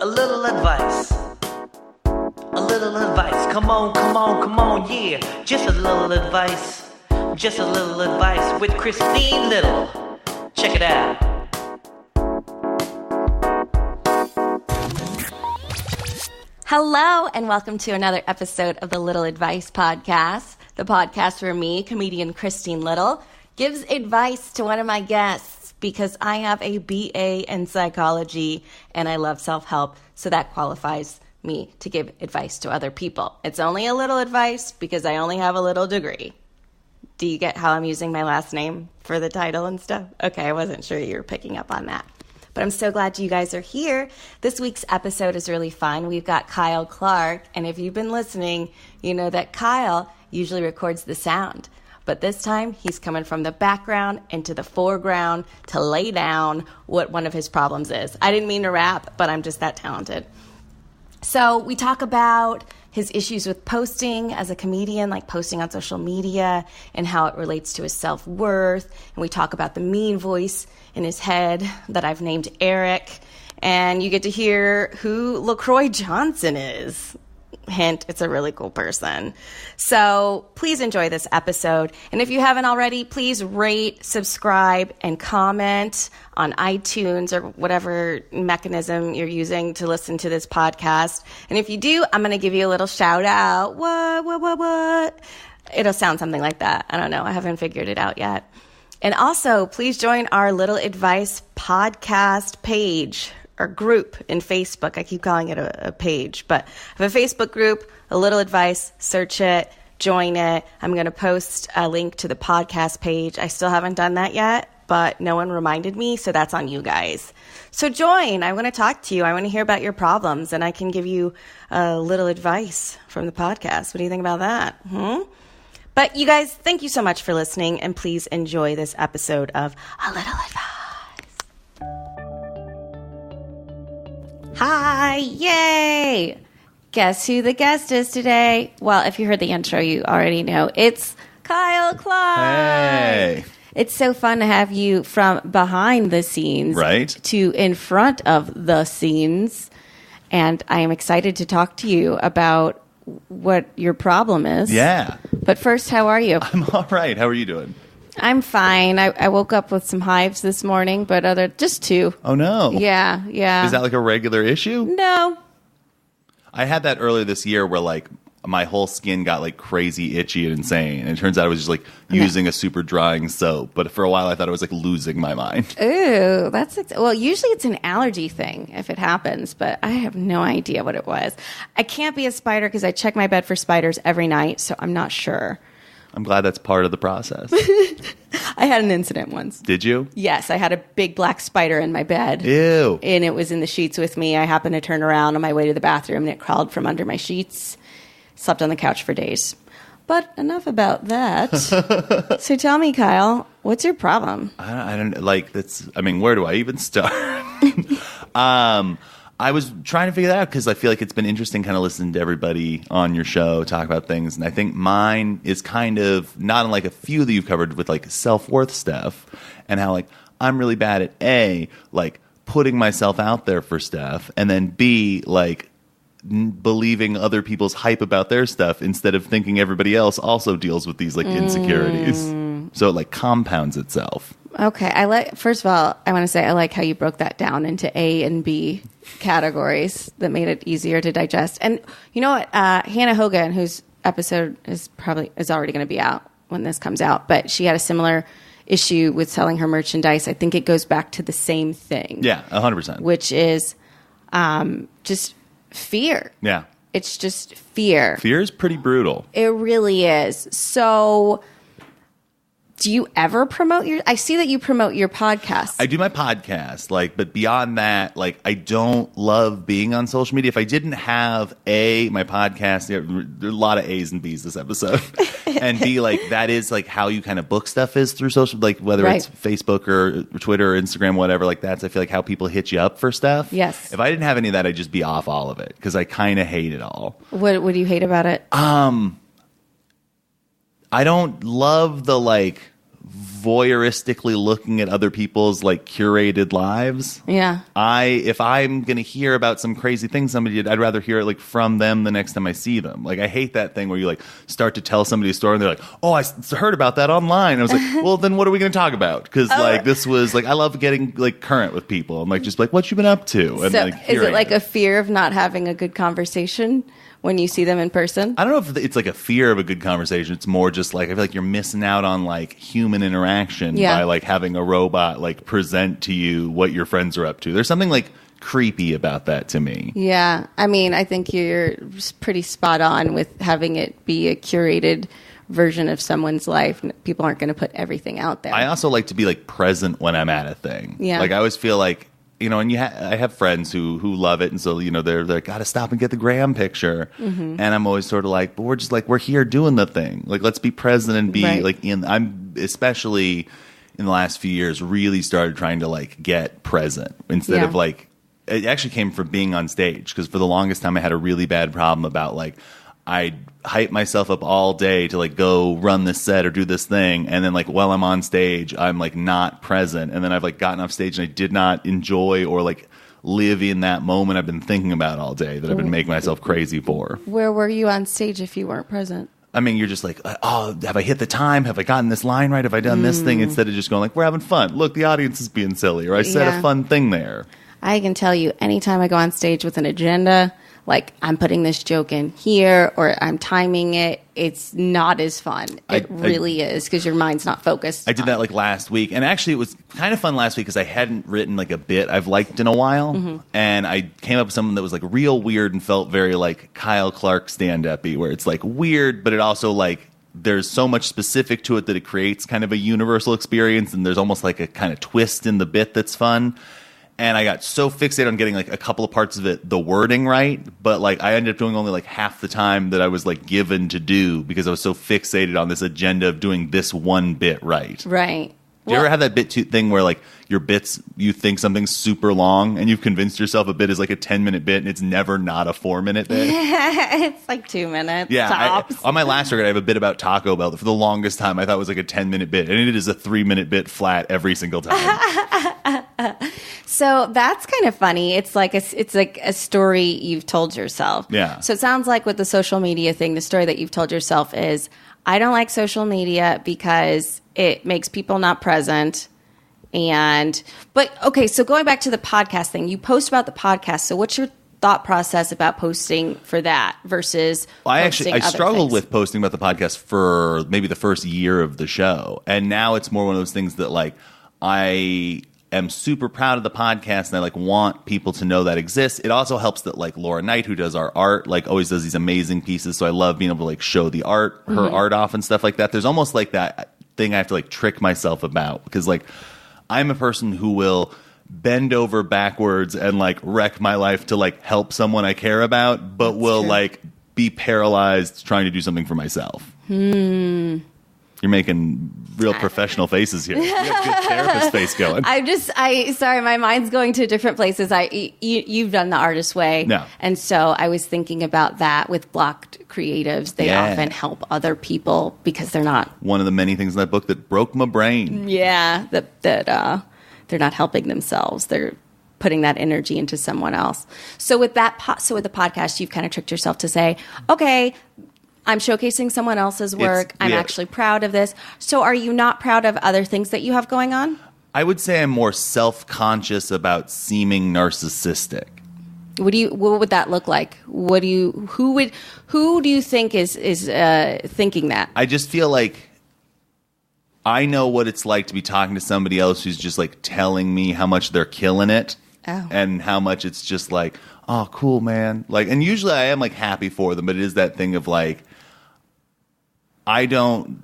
A little advice. A little advice. Come on, come on, come on, yeah. Just a little advice. Just a little advice with Christine Little. Check it out. Hello, and welcome to another episode of the Little Advice Podcast, the podcast where me, comedian Christine Little, gives advice to one of my guests because I have a BA in psychology and I love self-help, so that qualifies me to give advice to other people. It's only a little advice because I only have a little degree. Do you get how I'm using my last name for the title and stuff? Okay, I wasn't sure you were picking up on that. But I'm so glad you guys are here. This week's episode is really fun. We've got Kyle Clark, and if you've been listening, you know that Kyle usually records the sound. But this time, he's coming from the background into the foreground to lay down what one of his problems is. I didn't mean to rap, but I'm just that talented. So we talk about his issues with posting as a comedian, like posting on social media and how it relates to his self-worth. And we talk about the mean voice in his head that I've named Eric. And you get to hear who LaCroix Johnson is. Hint, it's a really cool person. So please enjoy this episode. And if you haven't already, please rate, subscribe, and comment on iTunes or whatever mechanism you're using to listen to this podcast. And if you do, I'm going to give you a little shout out. What? It'll sound something like that. I don't know. I haven't figured it out yet. And also, please join our Little Advice podcast page or group in Facebook. I keep calling it a page, but I have a Facebook group, A Little Advice. Search it, join it. I'm going to post a link to the podcast page. I still haven't done that yet, but no one reminded me, so that's on you guys. So join. I want to talk to you. I want to hear about your problems, and I can give you a little advice from the podcast. What do you think about that? But you guys, thank you so much for listening, and please enjoy this episode of A Little Advice. Hi, yay! Guess who the guest is today? Well, if you heard the intro, you already know. It's Kyle Clark. Hey. It's so fun to have you from behind the scenes to in front of the scenes. And I am excited to talk to you about what your problem is. Yeah. But first, how are you? I'm all right. How are you doing? I'm fine. I woke up with some hives this morning, but just two. Oh, no. Yeah. Is that like a regular issue? No. I had that earlier this year where like my whole skin got like crazy itchy and insane. And it turns out I was just like using a super drying soap. But for a while I thought I was like losing my mind. Ooh, well, usually it's an allergy thing if it happens, but I have no idea what it was. I can't be a spider because I check my bed for spiders every night, so I'm not sure. I'm glad that's part of the process. I had an incident once. Did you? Yes, I had a big black spider in my bed. Ew. And it was in the sheets with me. I happened to turn around on my way to the bathroom, and it crawled from under my sheets. Slept on the couch for days. But enough about that. So tell me, Kyle, what's your problem? I don't like that's. I mean, where do I even start? I was trying to figure that out because I feel like it's been interesting kind of listening to everybody on your show talk about things. And I think mine is kind of not unlike a few that you've covered with like self-worth stuff and how like I'm really bad at A, like putting myself out there for stuff, and then B, like believing other people's hype about their stuff instead of thinking everybody else also deals with these like insecurities. So it like compounds itself. Okay. First of all, I want to say I like how you broke that down into A and B categories that made it easier to digest. And you know what? Hannah Hogan, whose episode is already going to be out when this comes out, but she had a similar issue with selling her merchandise. I think it goes back to the same thing. Yeah, 100%. Which is just fear. Yeah. It's just fear. Fear is pretty brutal. It really is. So do you ever promote I see that you promote your podcast. I do my podcast, but beyond that, I don't love being on social media. If I didn't have my podcast, there are a lot of A's and B's this episode, and B, that is how you kind of book stuff is through social, whether right. it's Facebook or Twitter or Instagram, whatever, that's, I feel how people hit you up for stuff. Yes. If I didn't have any of that, I'd just be off all of it because I kind of hate it all. What do you hate about it? I don't love the voyeuristically looking at other people's like curated lives. Yeah. If I'm going to hear about some crazy thing somebody did, I'd rather hear it like from them the next time I see them. Like, I hate that thing where you like start to tell somebody a story and they're like, oh, I heard about that online. I was like, well, then what are we going to talk about? Because like this was like, I love getting like current with people. I'm like, just like, what you been up to? And So like, is it like a fear of not having a good conversation when you see them in person? I don't know if it's like a fear of a good conversation. It's more just like I feel like you're missing out on like human interaction by like having a robot like present to you what your friends are up to. There's something like creepy about that to me. Yeah. I mean, I think you're pretty spot on with having it be a curated version of someone's life. People aren't going to put everything out there. I also like to be like present when I'm at a thing. Yeah. Like I always feel like, you know, and I have friends who love it, and so you know they're got to stop and get the gram picture, and I'm always sort of like, but we're just like we're here doing the thing, like let's be present and be like in. I'm especially in the last few years really started trying to like get present instead of like it actually came from being on stage because for the longest time I had a really bad problem about like I'd hype myself up all day to like go run this set or do this thing. And then like while I'm on stage, I'm like not present. And then I've like gotten off stage and I did not enjoy or like live in that moment I've been thinking about all day that I've been making myself crazy for. Where were you on stage if you weren't present? I mean, you're just like, oh, have I hit the time? Have I gotten this line right? Have I done this thing? Instead of just going like, we're having fun. Look, the audience is being silly. Or I said a fun thing there. I can tell you anytime I go on stage with an agenda, like I'm putting this joke in here or I'm timing it, it's not as fun. It really is because your mind's not focused. I did that like last week. And actually it was kind of fun last week because I hadn't written like a bit I've liked in a while. And I came up with something that was like real weird and felt very like Kyle Clark stand-up-y where it's like weird, but it also like there's so much specific to it that it creates kind of a universal experience. And there's almost like a kind of twist in the bit that's fun. And I got so fixated on getting like a couple of parts of it, the wording right, but like I ended up doing only like half the time that I was like given to do because I was so fixated on this agenda of doing this one bit right. Right. Do you ever have that bit thing where like your bits, you think something's super long and you've convinced yourself a bit is like a 10-minute bit and it's never not a 4-minute bit? It's like 2 minutes. Yeah. Tops. On my last record, I have a bit about Taco Bell that for the longest time I thought was like a 10-minute bit and it is a 3-minute bit flat every single time. So that's kind of funny. It's like a story you've told yourself. Yeah. So it sounds like with the social media thing, the story that you've told yourself is, I don't like social media because it makes people not present. But okay, so going back to the podcast thing, you post about the podcast. So what's your thought process about posting for that versus I other struggled things? with posting about the podcast for maybe the first year of the show. And now it's more one of those things that like I am super proud of the podcast and I like want people to know that exists. It also helps that like Laura Knight, who does our art, like always does these amazing pieces. So I love being able to like show the art, her art off and stuff like that. There's almost like that thing I have to like trick myself about because like I'm a person who will bend over backwards and like wreck my life to like help someone I care about, but will like be paralyzed trying to do something for myself. You're making real professional faces here. You have a good therapist face going. Sorry, my mind's going to different places. You've done the artist way. No. And so I was thinking about that with blocked creatives. They often help other people because they're not. One of the many things in that book that broke my brain. Yeah, that they're not helping themselves. They're putting that energy into someone else. So with the podcast, you've kind of tricked yourself to say, okay, I'm showcasing someone else's work. I'm actually proud of this. So are you not proud of other things that you have going on? I would say I'm more self-conscious about seeming narcissistic. What would that look like? Who do you think is thinking that? I just feel like I know what it's like to be talking to somebody else who's just like telling me how much they're killing it and how much it's just like, oh, cool, man. Like, and usually I am like happy for them, but it is that thing of like, I don't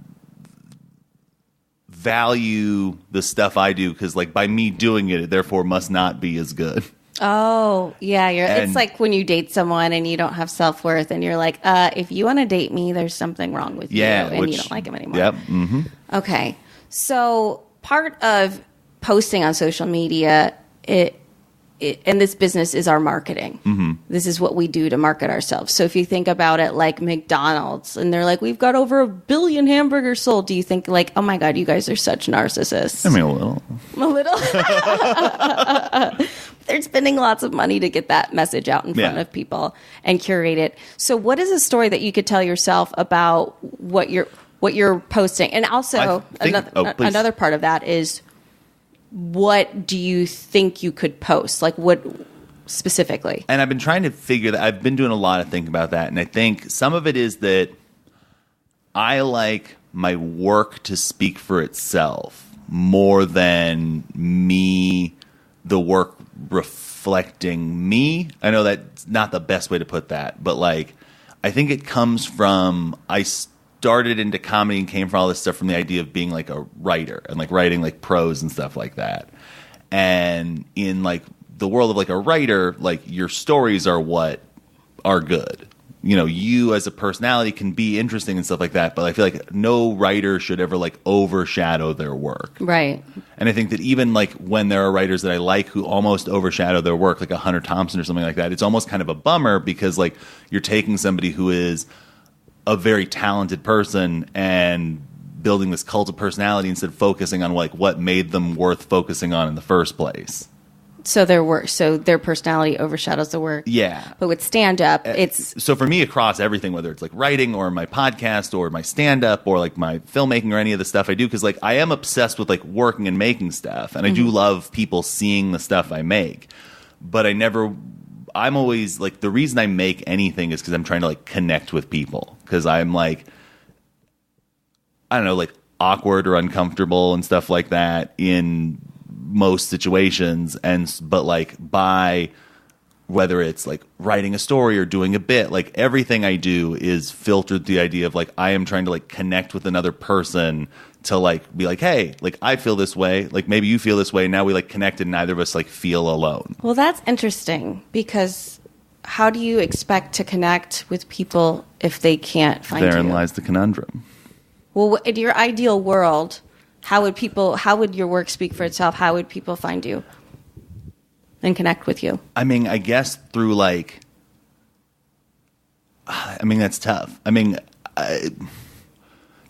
value the stuff I do because like by me doing it, it therefore must not be as good. Oh, yeah. It's like when you date someone and you don't have self-worth and you're like, if you want to date me, there's something wrong with you and you don't like him anymore. Yep. Mm-hmm. Okay. So part of posting on social media, and this business is our marketing. Mm-hmm. This is what we do to market ourselves. So if you think about it like McDonald's, and they're like, we've got over 1 billion hamburgers sold. Do you think like, oh my God, you guys are such narcissists? I mean, a little. A little. They're spending lots of money to get that message out in front of people and curate it. So what is a story that you could tell yourself about what you're posting? And also another part of that is, what do you think you could post? Like what specifically? And I've been trying to figure that. I've been doing a lot of thinking about that. And I think some of it is that I like my work to speak for itself more than me, the work reflecting me. I know that's not the best way to put that, but like, I think it comes from, I started into comedy and came from all this stuff from the idea of being like a writer and like writing like prose and stuff like that. And in like the world of like a writer, like your stories are what are good. You know, you as a personality can be interesting and stuff like that, but I feel like no writer should ever like overshadow their work. Right. And I think that even like when there are writers that I like who almost overshadow their work, like a Hunter Thompson or something like that, it's almost kind of a bummer because like you're taking somebody who is a very talented person and building this cult of personality instead of focusing on like what made them worth focusing on in the first place. So their personality overshadows the work. Yeah. But with stand-up, it's... So for me, across everything, whether it's like writing or my podcast or my stand-up or like my filmmaking or any of the stuff I do, because like I am obsessed with like working and making stuff. And I do love people seeing the stuff I make. But I'm always like, the reason I make anything is because I'm trying to like connect with people. Because I'm like, I don't know, like awkward or uncomfortable and stuff like that in most situations, but like by whether it's like writing a story or doing a bit, like everything I do is filtered through the idea of like I am trying to like connect with another person to like be like, hey, like I feel this way, like maybe you feel this way, and now we like connect and neither of us like feel alone. Well, that's interesting, because how do you expect to connect with people if they can't find you? Therein lies the conundrum. Well, in your ideal world, how would your work speak for itself? How would people find you and connect with you? I mean, I guess through like, I mean, that's tough. I mean,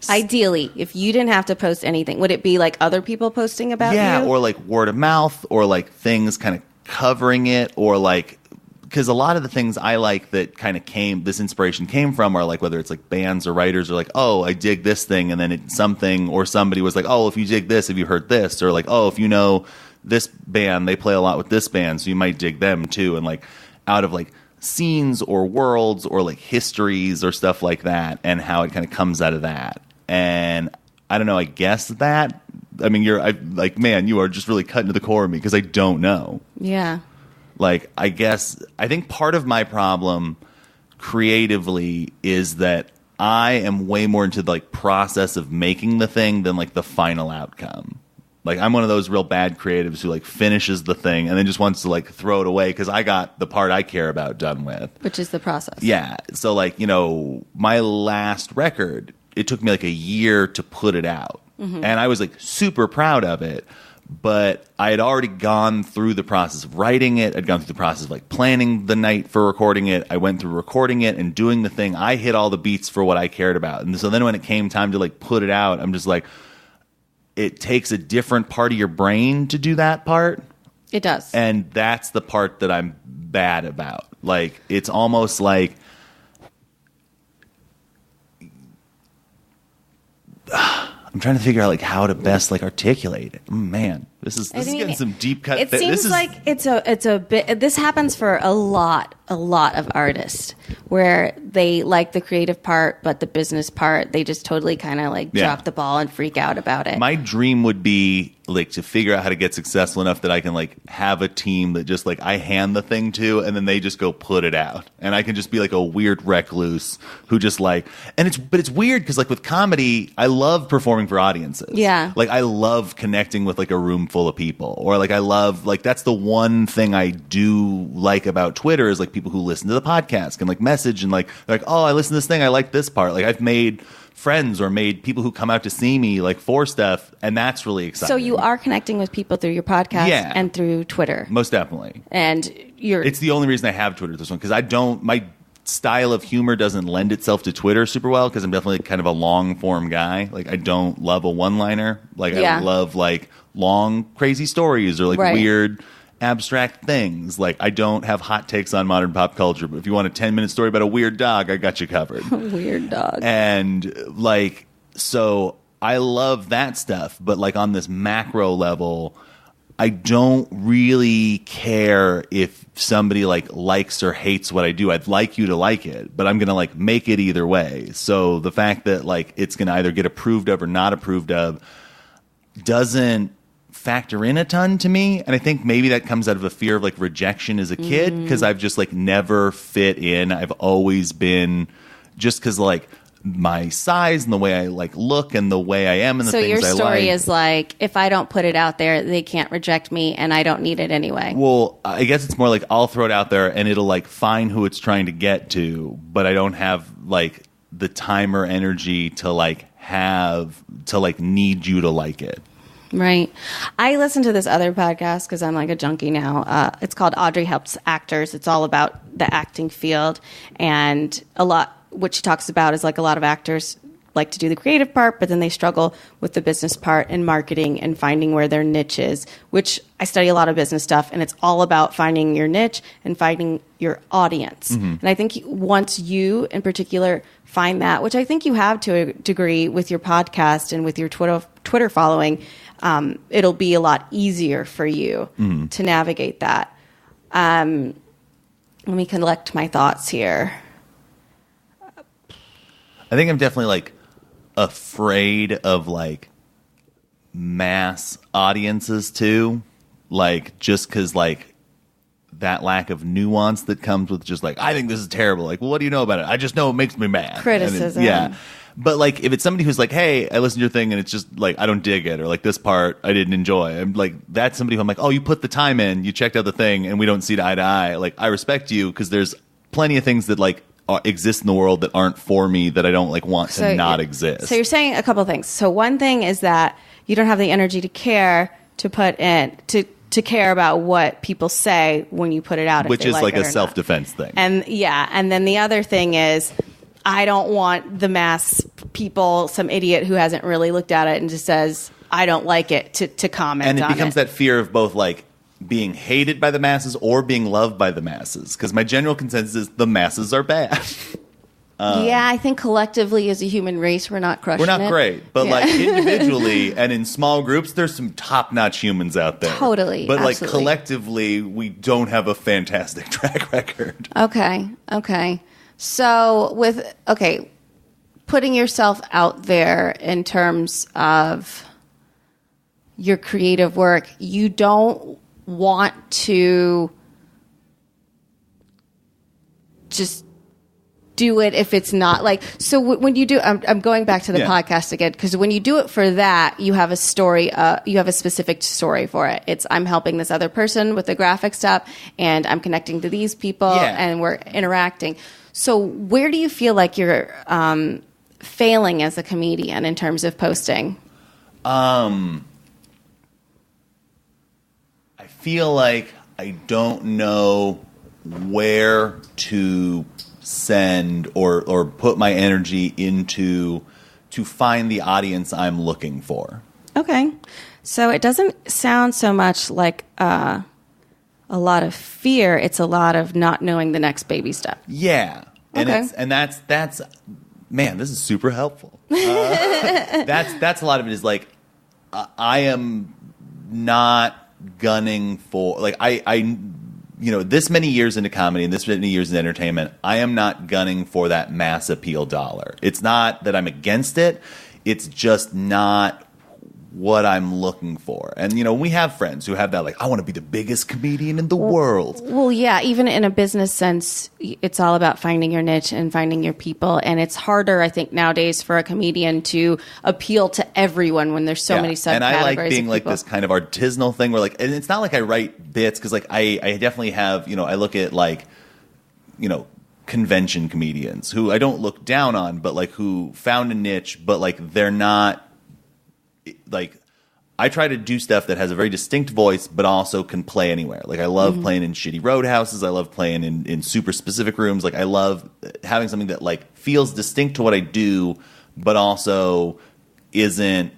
ideally, if you didn't have to post anything, would it be like other people posting about you? Yeah, or like word of mouth, or like things kind of covering it, or like, because a lot of the things I like that kind of this inspiration came from are like, whether it's like bands or writers are like, oh, I dig this thing. And then something or somebody was like, oh, if you dig this, have you heard this? Or like, oh, if you know this band, they play a lot with this band, so you might dig them too. And like out of like scenes or worlds or like histories or stuff like that, and how it kind of comes out of that. And I don't know, I guess that, I mean, man, you are just really cutting to the core of me, because I don't know. Yeah. Like, I think part of my problem creatively is that I am way more into the like process of making the thing than like the final outcome. Like, I'm one of those real bad creatives who like finishes the thing and then just wants to like throw it away because I got the part I care about done with. Which is the process. Yeah. So like, you know, my last record, it took me like a year to put it out. Mm-hmm. And I was like super proud of it. But I had already gone through the process of writing it. I'd gone through the process of like planning the night for recording it. I went through recording it and doing the thing. I hit all the beats for what I cared about. And so then when it came time to like put it out, I'm just like, it takes a different part of your brain to do that part. It does. And that's the part that I'm bad about. Like, it's almost like, I'm trying to figure out like how to best like articulate it. Man, this is getting some deep cut. It seems like it's a bit. This happens for a lot of artists, where they like the creative part, but the business part, they just totally kind of like drop the ball and freak out about it. My dream would be like to figure out how to get successful enough that I can like have a team that just like I hand the thing to, and then they just go put it out, and I can just be like a weird recluse who just like, but it's weird because like with comedy, I love performing for audiences. Yeah, like I love connecting with like a room full of people, or like I love like that's the one thing I do like about Twitter is like people who listen to the podcast can like message and like they're like, oh, I listened to this thing, I like this part. Like I've made friends or made people who come out to see me like for stuff, and that's really exciting. So you are connecting with people through your podcast and through Twitter. Most definitely. And it's the only reason I have Twitter this one, because my style of humor doesn't lend itself to Twitter super well, because I'm definitely kind of a long form guy. Like, I don't love a one-liner. Like, I love like long crazy stories or like weird abstract things. Like, I don't have hot takes on modern pop culture, but if you want a 10-minute story about a weird dog, I got you covered. Weird dog. And like, so I love that stuff, but like on this macro level, I don't really care if somebody like likes or hates what I do. I'd like you to like it, but I'm going to like make it either way. So the fact that like it's going to either get approved of or not approved of doesn't factor in a ton to me. And I think maybe that comes out of a fear of like rejection as a kid, because I've just like never fit in. I've always been, just because like my size and the way I like look and the way I am and the things I like. So your story is like, if I don't put it out there, they can't reject me and I don't need it anyway. Well, I guess it's more like I'll throw it out there and it'll like find who it's trying to get to, but I don't have like the time or energy to like need you to like it. Right. I listen to this other podcast because I'm like a junkie now. It's called Audrey Helps Actors. It's all about the acting field, and what she talks about is like a lot of actors like to do the creative part, but then they struggle with the business part and marketing and finding where their niche is, which I study a lot of business stuff, and it's all about finding your niche and finding your audience. And I think once you in particular find that, which I think you have to a degree with your podcast and with your Twitter following, it'll be a lot easier for you to navigate that. Let me collect my thoughts here. I think I'm definitely like afraid of like mass audiences too, like just because like that lack of nuance that comes with just like, I think this is terrible. Like, well, what do you know about it? I just know it makes me mad. Criticism. But like, if it's somebody who's like, hey, I listened to your thing and it's just like, I don't dig it, or like this part I didn't enjoy. I'm like, that's somebody who I'm like, oh, you put the time in, you checked out the thing, and we don't see eye to eye. Like, I respect you, because there's plenty of things that like exist in the world that aren't for me, that I don't like want to not exist. So you're saying a couple of things. So one thing is that you don't have the energy to care to put in to care about what people say when you put it out, which is like a self-defense thing. And then the other thing is, I don't want the mass people, some idiot who hasn't really looked at it and just says, I don't like it, to comment on it. And it becomes that fear of both like being hated by the masses or being loved by the masses. Because my general consensus is the masses are bad. Yeah, I think collectively as a human race, we're not crushing it. We're not great. But like individually and in small groups, there's some top-notch humans out there. Totally. But absolutely. like collectively, we don't have a fantastic track record. Okay. So putting yourself out there in terms of your creative work, you don't want to just do it if it's not like, so when you do, I'm going back to the podcast again, because when you do it for that, you have a story, you have a specific story for it. It's, I'm helping this other person with the graphic stuff, and I'm connecting to these people, and we're interacting. So where do you feel like you're failing as a comedian in terms of posting? I feel like I don't know where to send or put my energy into to find the audience I'm looking for. Okay. So it doesn't sound so much like a lot of fear. It's a lot of not knowing the next baby step. Yeah. And that's man, this is super helpful. That's a lot of it, is like, I am not gunning for, like, I this many years into comedy and this many years in entertainment, I am not gunning for that mass appeal dollar. It's not that I'm against it. It's just not what I'm looking for. And, we have friends who have that, like, I want to be the biggest comedian in the world. Well, yeah, even in a business sense, it's all about finding your niche and finding your people. And it's harder, I think, nowadays for a comedian to appeal to everyone when there's so many subcategories. And I like being like this kind of artisanal thing where, like, and it's not like I write bits, because, like, I definitely have, I look at, like, convention comedians who I don't look down on, but like who found a niche, but like they're not like. I try to do stuff that has a very distinct voice, but also can play anywhere. Like I love playing in shitty roadhouses. I love playing in super specific rooms. Like I love having something that like feels distinct to what I do, but also isn't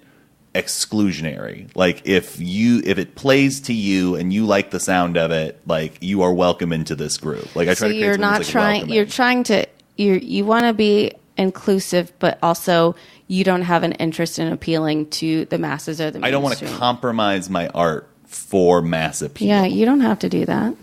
exclusionary. Like if it plays to you and you like the sound of it, like you are welcome into this group. Like I try to create you're not trying. You're trying to. You want to be inclusive, but also you don't have an interest in appealing to the masses or the mainstream. I don't want to compromise my art for mass appeal. Yeah, you don't have to do that.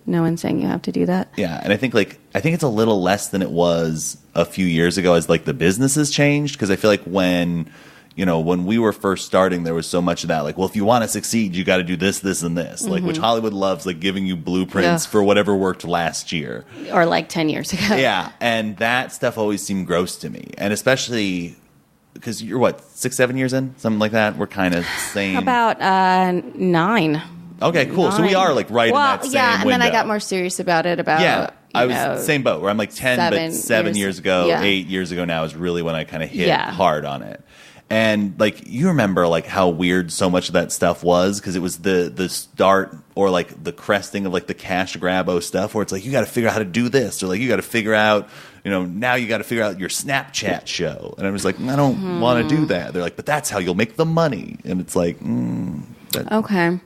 No one's saying you have to do that. Yeah, and I think it's a little less than it was a few years ago as like the business has changed, because I feel like when we were first starting, there was so much of that. Like, well, if you want to succeed, you got to do this, this, and this. Like, which Hollywood loves, like giving you blueprints for whatever worked last year. Or like 10 years ago. Yeah, and that stuff always seemed gross to me. And especially because you're, 6-7 years in? Something like that? We're kind of same. About 9. Okay, cool. 9. So we are like right in that same and window. then I got more serious about it. I was same boat where I'm like 10, but 7 years ago, 8 years ago now is really when I kind of hit hard on it. And like you remember like how weird so much of that stuff was, because it was the start or like the cresting of like the cash grabo stuff where it's like you got to figure out how to do this, or like you got to figure out, now you got to figure out your Snapchat show. And I was like, I don't want to do that. They're like, but that's how you'll make the money. And it's like, okay.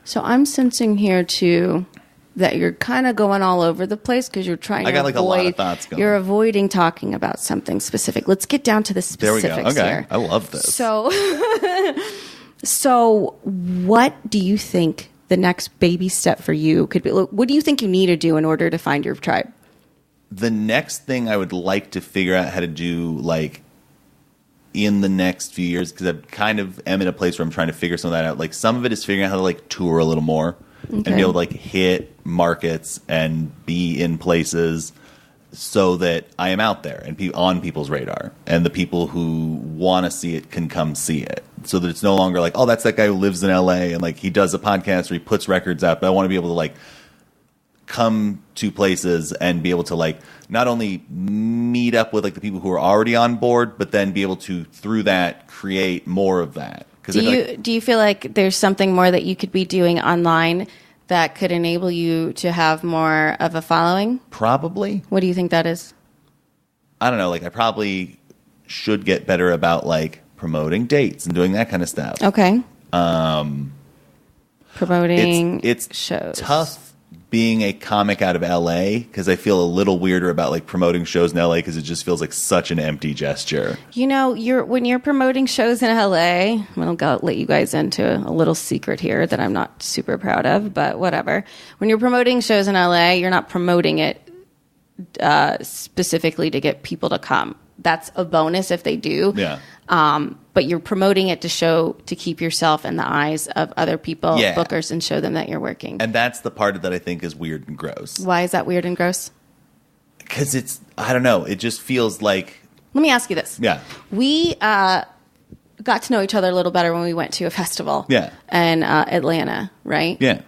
So I'm sensing here too that you're kind of going all over the place because you're trying to avoid, a lot of thoughts going. You're avoiding talking about something specific. Let's get down to the specifics there we go. Okay. here. I love this. So what do you think the next baby step for you could be? What do you think you need to do in order to find your tribe? The next thing I would like to figure out how to do, like, in the next few years, because I kind of am in a place where I'm trying to figure some of that out. Like, some of it is figuring out how to, like, tour a little more and be able to, like, hit markets and be in places so that I am out there and on people's radar, and the people who want to see it can come see it, so that it's no longer like, oh, that's that guy who lives in LA and, like, he does a podcast or he puts records out, but I want to be able to, like, come to places and be able to, like, not only meet up with, like, the people who are already on board, but then be able to, through that, create more of that. Do you feel like there's something more that you could be doing online that could enable you to have more of a following? Probably. What do you think that is? I don't know. Like, I probably should get better about, like, promoting dates and doing that kind of stuff. Okay. Promoting it's shows. Tough being a comic out of LA, because I feel a little weirder about, like, promoting shows in LA, because it just feels like such an empty gesture. When you're promoting shows in LA, I'm gonna let you guys into a little secret here that I'm not super proud of, but whatever. When you're promoting shows in LA, you're not promoting it specifically to get people to come. That's a bonus if they do. Yeah. But you're promoting it to keep yourself in the eyes of other people, bookers, and show them that you're working. And that's the part that I think is weird and gross. Why is that weird and gross? Because I don't know. It just feels like... Let me ask you this. Yeah. We got to know each other a little better when we went to a festival in Atlanta, right? Yeah.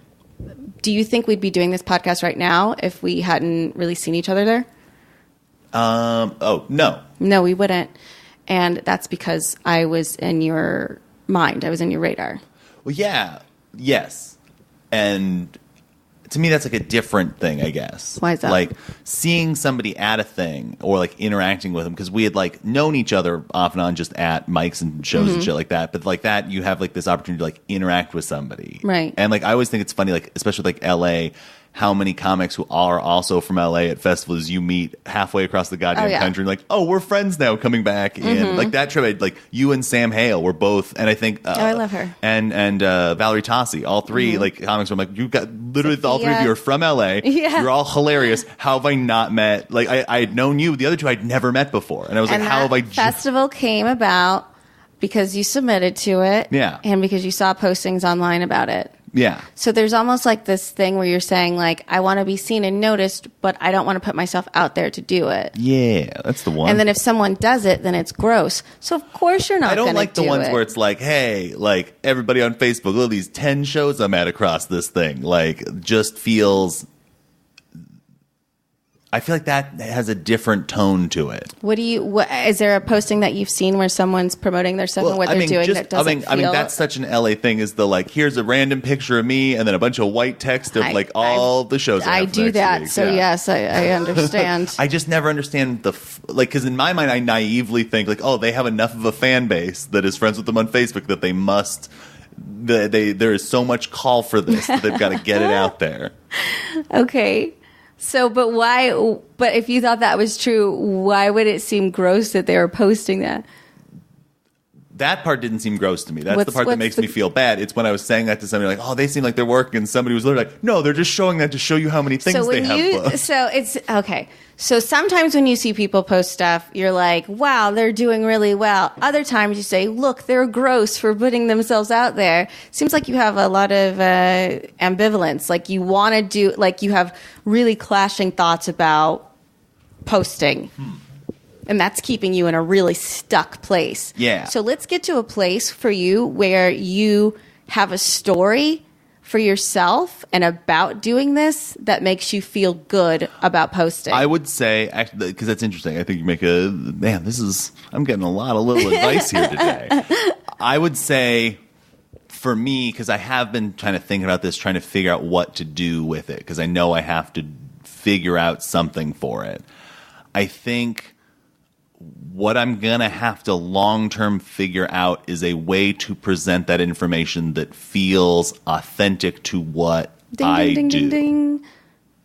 Do you think we'd be doing this podcast right now if we hadn't really seen each other there? No. No, we wouldn't. And that's because I was in your mind. I was in your radar. Well, yeah. Yes. And to me, that's like a different thing, I guess. Why is that? Like, seeing somebody at a thing or, like, interacting with them, because we had, like, known each other off and on just at mics and shows and shit like that. But, like, that, you have, like, this opportunity to, like, interact with somebody. Right. And, like, I always think it's funny, like, especially with, like, L.A., how many comics who are also from LA at festivals you meet halfway across the goddamn country, and like, oh, we're friends now coming back in. Like, that trip, like, you and Sam Hale were both, and I think I love her, and Valerie Tossi, all three like comics. I'm like, you got literally all three of you are from LA. You're all hilarious. How have I not met? Like, I had known you, the other two I'd never met before, and I was like, how have I? Festival came about because you submitted to it, and because you saw postings online about it. Yeah. So there's almost like this thing where you're saying, like, I want to be seen and noticed, but I don't want to put myself out there to do it. Yeah, that's the one. And then if someone does it, then it's gross. So of course you're not going to do it. I don't like the ones where it's like, hey, like, everybody on Facebook, look at these 10 shows I'm at across this thing. Like, just feels... I feel like that has a different tone to it. Is there a posting that you've seen where someone's promoting their stuff and what they're doing that doesn't feel? I mean, that's such an LA thing, is the like, here's a random picture of me and then a bunch of white text of all the shows I do that. So yes, I understand. I just never understand because in my mind, I naively think like, oh, they have enough of a fan base that is friends with them on Facebook that they must, there is so much call for this that they've got to get it out there. Okay. So, but why? But if you thought that was true, why would it seem gross that they were posting that? That part didn't seem gross to me. That's the part that makes me feel bad. It's when I was saying that to somebody like, oh, they seem like they're working, and somebody was literally like, no, they're just showing that to show you how many things they have. So it's okay. So sometimes when you see people post stuff, you're like, wow, they're doing really well. Other times you say, look, they're gross for putting themselves out there. Seems like you have a lot of ambivalence. Like you want to do, like you have really clashing thoughts about posting. And that's keeping you in a really stuck place. Yeah. So let's get to a place for you where you have a story for yourself and about doing this that makes you feel good about posting. I would say, actually, because that's interesting. I think you make I'm getting a lot of little advice here today. I would say, for me, because I have been trying to think about this, trying to figure out what to do with it, because I know I have to figure out something for it. I think what I'm going to have to long-term figure out is a way to present that information that feels authentic to what I do. Ding, ding.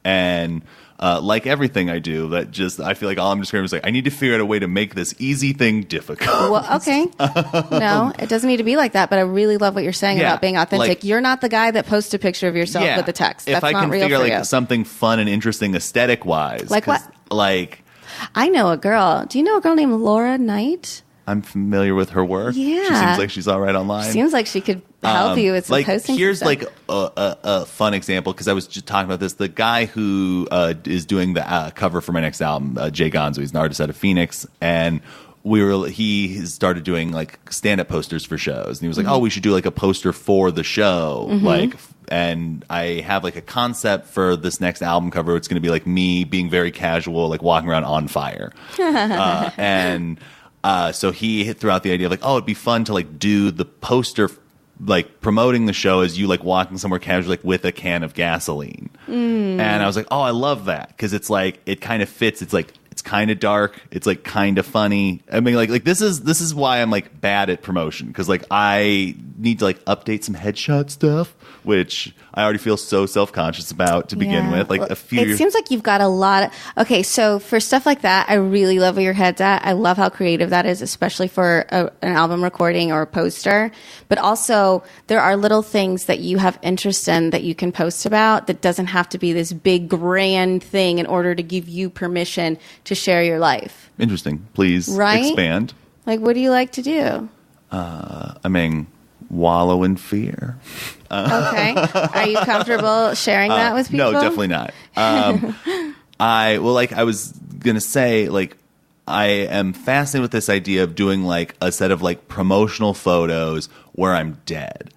And like everything I do, I feel like all I'm describing is like, I need to figure out a way to make this easy thing difficult. Well, okay. No, it doesn't need to be like that, but I really love what you're saying about being authentic. Like, you're not the guy that posts a picture of yourself with the text. That's not real for you. If I can figure something fun and interesting aesthetic-wise. Like what? Like... I know a girl. Do you know a girl named Laura Knight? I'm familiar with her work. Yeah. She seems like she's all right online. Seems like she could help you with some posting. Here's like a fun example, because I was just talking about this. The guy who is doing the cover for my next album, Jay Gonzo, he's an artist out of Phoenix, and he started doing like stand-up posters for shows, and he was like, oh, we should do like a poster for the show, and I have like a concept for this next album cover. It's going to be like me being very casual, like walking around on fire. So he threw out the idea of like, oh, it'd be fun to like do the poster, like promoting the show as you like walking somewhere casually, like with a can of gasoline. And I was like, oh, I love that, because it's like, it kind of fits. It's like, it's kind of dark. It's like kind of funny. I mean, like this is why I'm like bad at promotion, because like I need to like update some headshot stuff, which I already feel so self-conscious about to begin with. Like it seems like you've got a lot of, okay, so for stuff like that, I really love where your head's at. I love how creative that is, especially for an album recording or a poster. But also, there are little things that you have interest in that you can post about that doesn't have to be this big grand thing in order to give you permission to share your life. Interesting. Please expand. Like, what do you like to do? I mean, wallow in fear. Okay. Are you comfortable sharing that with people? No, definitely not. I was going to say, like, I am fascinated with this idea of doing like a set of like promotional photos where I'm dead.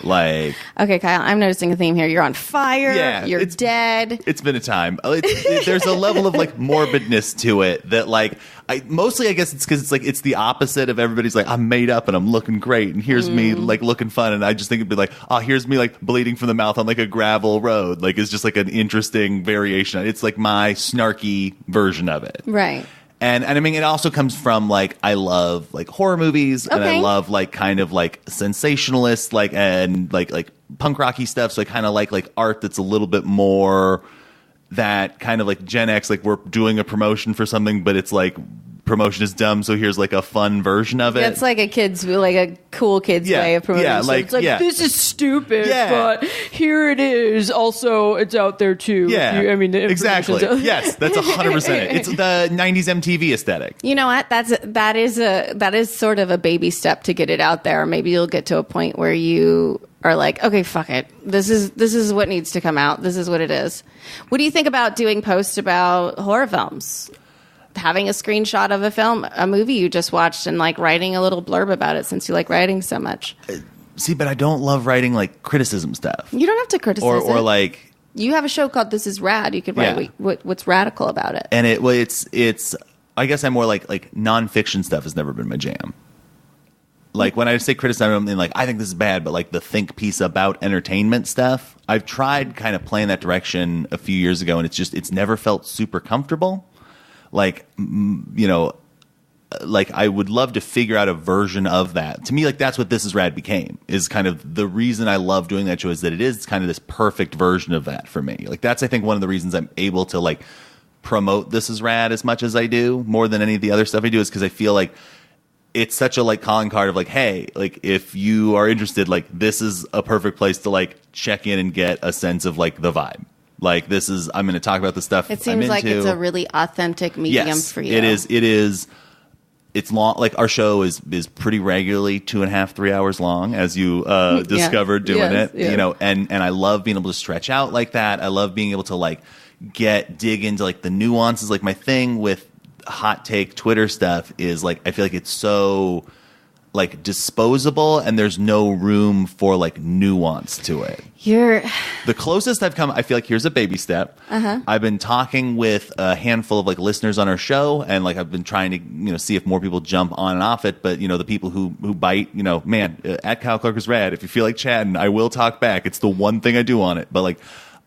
Like, okay, Kyle, I'm noticing a theme here. You're on fire. Yeah, you're dead. It's been a time. There's a level of like morbidness to it that like I guess it's because it's like it's the opposite of everybody's like, I'm made up and I'm looking great and here's me like looking fun, and I just think it'd be like, oh, here's me like bleeding from the mouth on like a gravel road. Like, it's just like an interesting variation. It's like my snarky version of it. Right. And I mean, it also comes from like, I love like horror movies, and I love like kind of like sensationalist, like, and like punk rocky stuff. So I kind of like art that's a little bit more that kind of like Gen X, like we're doing a promotion for something, but it's like promotion is dumb, so here's like a fun version of it. That's like a cool kid's way of promoting. Yeah, like, it's like, this is stupid, but here it is. Also, it's out there too. Yeah, the exactly. Yes, that's 100% it. It's the 90s MTV aesthetic. You know what? That is sort of a baby step to get it out there. Maybe you'll get to a point where you are like, okay, fuck it. This is what needs to come out. This is what it is. What do you think about doing posts about horror films? Having a screenshot of a movie you just watched, and like writing a little blurb about it, since you like writing so much. See, but I don't love writing like criticism stuff. You don't have to criticize or like You have a show called This Is Rad. You could write what's radical about it. And it's I guess I'm more like nonfiction stuff has never been my jam. Like when I say criticize something, like I think this is bad, but like the think piece about entertainment stuff, I've tried kind of playing that direction a few years ago, and it's never felt super comfortable. Like, you know, like I would love to figure out a version of that. To me, like that's what This Is Rad became, is kind of the reason I love doing that show, is that it is kind of this perfect version of that for me. Like that's, I think, one of the reasons I'm able to like promote This Is Rad as much as I do, more than any of the other stuff I do, is because I feel like it's such a like calling card of like, hey, like if you are interested, like this is a perfect place to like check in and get a sense of like the vibe. Like this is, I'm going to talk about the stuff it seems like it's a really authentic medium for you. It is. It's long. Like our show is pretty regularly 2.5, 3 hours long, as you discovered doing it. You know, and I love being able to stretch out like that. I love being able to like dig into like the nuances. Like my thing with hot take Twitter stuff is like I feel like it's so like disposable, and there's no room for like nuance to it. The closest I've come, I feel like here's a baby step. I've been talking with a handful of like listeners on our show, and like I've been trying to, you know, see if more people jump on and off it. But you know, the people who bite, you know, man, at Kyle Clark is rad. If you feel like chatting, I will talk back. It's the one thing I do on it. But like,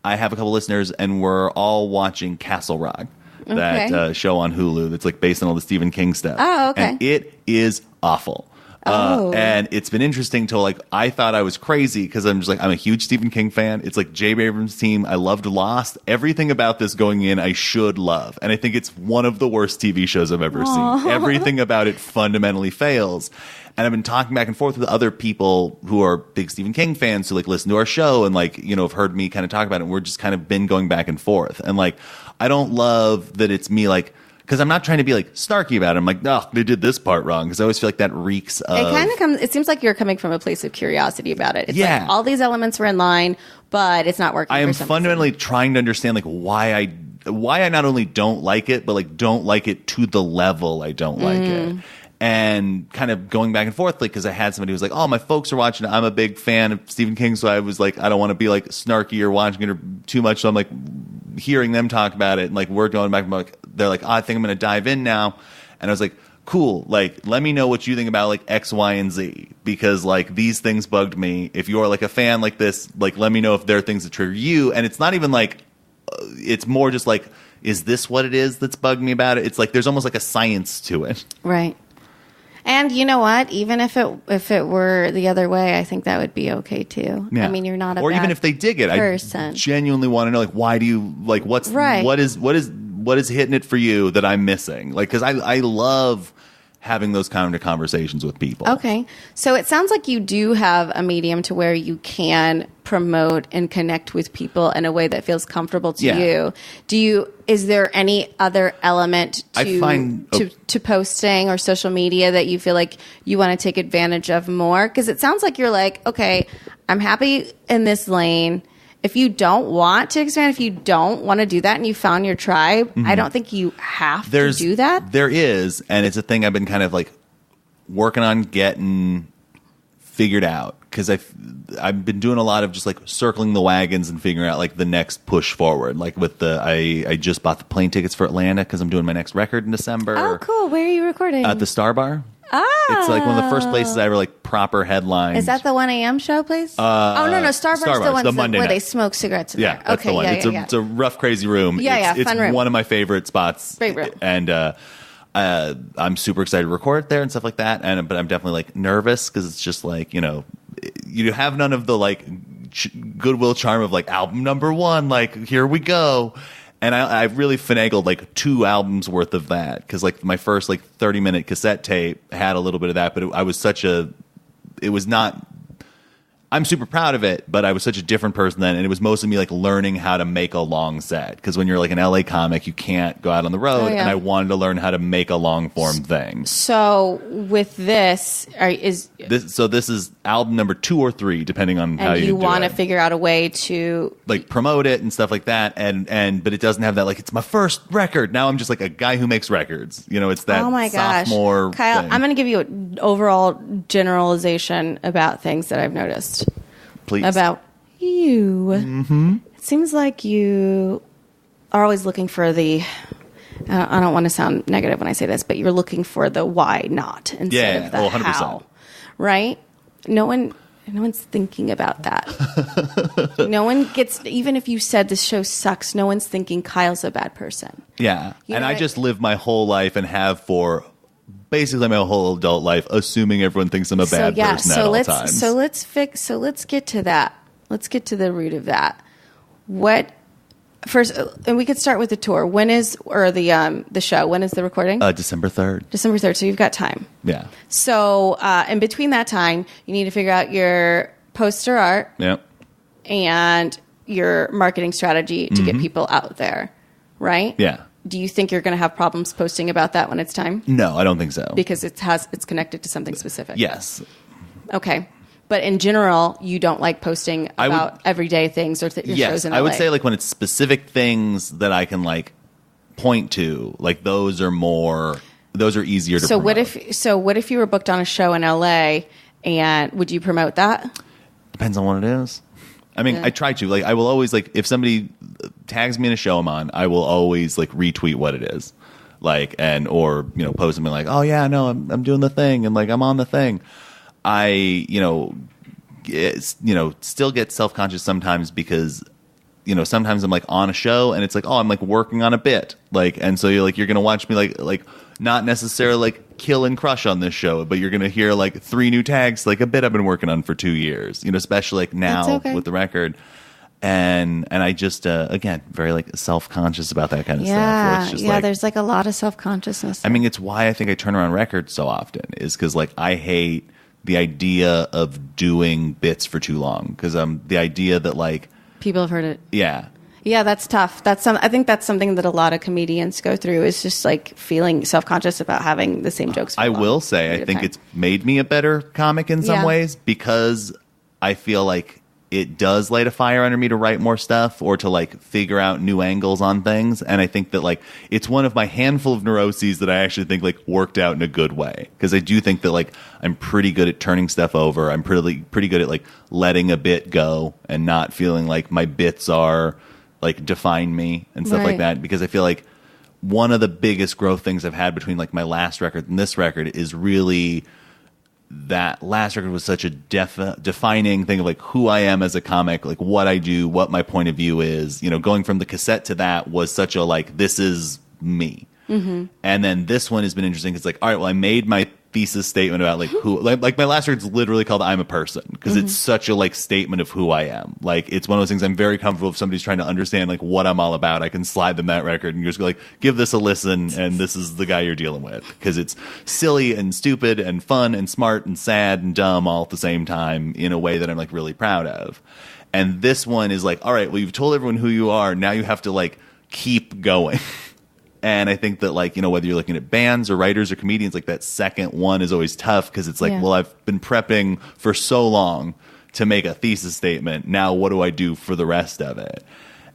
I have a couple listeners, and we're all watching Castle Rock. That show on Hulu that's like based on all the Stephen King stuff. Oh, okay. And it is awful. And it's been interesting to like, I thought I was crazy because I'm just like, I'm a huge Stephen King fan. It's like J. Abrams' team. I loved Lost. Everything about this going in, I should love. And I think it's one of the worst TV shows I've ever seen. Everything about it fundamentally fails. And I've been talking back and forth with other people who are big Stephen King fans who like listen to our show and like, you know, have heard me kind of talk about it. And we're just kind of been going back and forth. And like, I don't love that it's me like, because I'm not trying to be like snarky about it. I'm like, no, they did this part wrong. Because I always feel like that reeks of. It kind of comes. It seems like you're coming from a place of curiosity about it. It's like all these elements were in line, but it's not working. I am fundamentally trying to understand like why I not only don't like it, but like don't like it to the level I don't like it. And kind of going back and forth, like, because I had somebody who was like, oh, my folks are watching it. I'm a big fan of Stephen King, so I was like, I don't want to be like snarky or watching it or too much. So I'm like hearing them talk about it, and like we're going back and like, they're like, oh, I think I'm going to dive in now. And I was like, cool, like let me know what you think about like X, Y, and Z, because like these things bugged me. If you're like a fan like this, like let me know if there are things that trigger you. And it's not even like, it's more just like, is this what it is that's bugged me about it? It's like there's almost like a science to it. Right. And you know what? Even if it were the other way, I think that would be okay too. Yeah. I mean, you're not a or bad even if they dig it, person. I genuinely want to know, like, why do you like what is hitting it for you that I'm missing? Like, because I love having those kind of conversations with people. Okay, so it sounds like you do have a medium to where you can promote and connect with people in a way that feels comfortable to you. Is there any other element to posting or social media that you feel like you want to take advantage of more? Because it sounds like you're like, okay, I'm happy in this lane. If you don't want to expand, if you don't want to do that and you found your tribe, I don't think you have to do that. There is, and it's a thing I've been kind of like working on getting figured out, because I've been doing a lot of just like circling the wagons and figuring out like the next push forward. Like with I just bought the plane tickets for Atlanta because I'm doing my next record in December. Oh, cool. Where are you recording? At the Star Bar. Ah. It's like one of the first places I ever like proper headlined. Is that the 1 a.m. show place? No. Star Bar's the one where they smoke cigarettes in there. That's the one. It's a rough, crazy room. It's fun room. One of my favorite spots. Great room. And I'm super excited to record there and stuff like that. But I'm definitely like nervous because it's just like, you know, you have none of the like goodwill charm of like album number 1, like here we go. And I really finagled like 2 albums worth of that, because like my first like 30-minute cassette tape had a little bit of that, but it was not. I'm super proud of it, but I was such a different person then, and it was mostly me like learning how to make a long set, because when you're like an LA comic, you can't go out on the road, and I wanted to learn how to make a long form thing. So with this, this is album number 2 or 3, depending on how you want to figure out a way to like promote it and stuff like that, but it doesn't have that like it's my first record. Now I'm just like a guy who makes records. You know, it's that sophomore Kyle, thing. I'm going to give you an overall generalization about things that I've noticed. Please. About It seems like you are always looking for the, I don't want to sound negative when I say this, but you're looking for the why not instead of the 100%. how, right? No one's thinking about that. No one gets, even if you said this show sucks, no one's thinking Kyle's a bad person. Yeah. You and know I just live my whole life and have for basically my whole adult life, assuming everyone thinks I'm a bad person at all times. So let's get to that. Let's get to the root of that. What first, and we could start with the tour. When is, or the show? When is the recording? December 3rd. December 3rd. So you've got time. Yeah. So in between that time, you need to figure out your poster art. Yep. And your marketing strategy to get people out there, right? Yeah. Do you think you're going to have problems posting about that when it's time? No, I don't think so. Because it's connected to something specific. Yes. Okay. But in general, you don't like posting about everyday things or your shows in LA. I would say like when it's specific things that I can like point to, like those are easier to promote. What if you were booked on a show in LA and would you promote that? Depends on what it is. I mean, I try to. Like, I will always, like, if somebody tags me in a show I'm on, I will always, like, retweet what it is. Like, or, post something like, oh, yeah, no, I'm doing the thing, and, like, I'm on the thing. I, still get self-conscious sometimes because, sometimes I'm, like, on a show, and it's like, oh, I'm, like, working on a bit. Like, and so you're going to watch me, like, not necessarily, like, kill and crush on this show, but you're going to hear like 3 new tags, like a bit I've been working on for 2 years, especially like now with the record. And I just, again, very like self-conscious about that kind of stuff. Where it's just there's like a lot of self-consciousness. I mean, it's why I think I turn around records so often is because like I hate the idea of doing bits for too long because the idea that like people have heard it. Yeah. Yeah, that's tough. I think that's something that a lot of comedians go through is just like feeling self-conscious about having the same jokes. I will say, I think it's made me a better comic in some ways because I feel like it does light a fire under me to write more stuff or to like figure out new angles on things. And I think that like it's one of my handful of neuroses that I actually think like worked out in a good way. Because I do think that like I'm pretty good at turning stuff over. I'm pretty good at like letting a bit go and not feeling like my bits are like define me and stuff like that, because I feel like one of the biggest growth things I've had between like my last record and this record is really that last record was such a defining thing of like who I am as a comic, like what I do, what my point of view is. Going from the cassette to that was such a like this is me. And then this one has been interesting. It's like, all right, well, I made my thesis statement about like who, like my last record's literally called I'm a Person because it's such a like statement of who I am. Like it's one of those things I'm very comfortable if somebody's trying to understand like what I'm all about. I can slide them that record and just go like, give this a listen and this is the guy you're dealing with because it's silly and stupid and fun and smart and sad and dumb all at the same time in a way that I'm like really proud of. And this one is like, all right, well, you've told everyone who you are. Now you have to like keep going. And I think that, like, whether you're looking at bands or writers or comedians, like that second one is always tough because it's like, well, I've been prepping for so long to make a thesis statement. Now what do I do for the rest of it?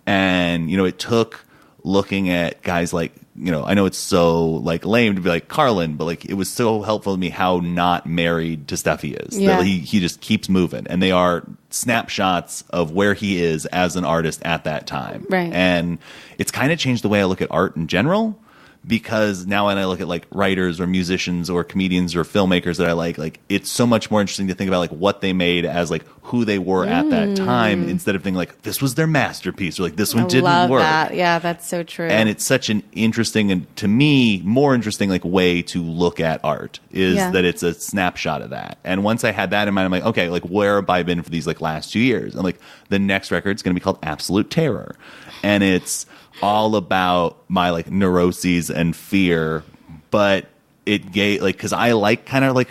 And, it took looking at guys like, I know it's so like lame to be like Carlin, but like it was so helpful to me how not married to stuff he is. That he just keeps moving. And they are snapshots of where he is as an artist at that time. Right. And it's kind of changed the way I look at art in general. Because now when I look at like writers or musicians or comedians or filmmakers that I like it's so much more interesting to think about like what they made as like who they were at that time instead of thinking like this was their masterpiece or like this one didn't work. That. Yeah, that's so true. And it's such an interesting and to me more interesting like way to look at art is that it's a snapshot of that. And once I had that in mind, I'm like, okay, like where have I been for these like last 2 years? And like the next record's going to be called Absolute Terror, and it's all about my like neuroses and fear, but it gave like because I like kind of like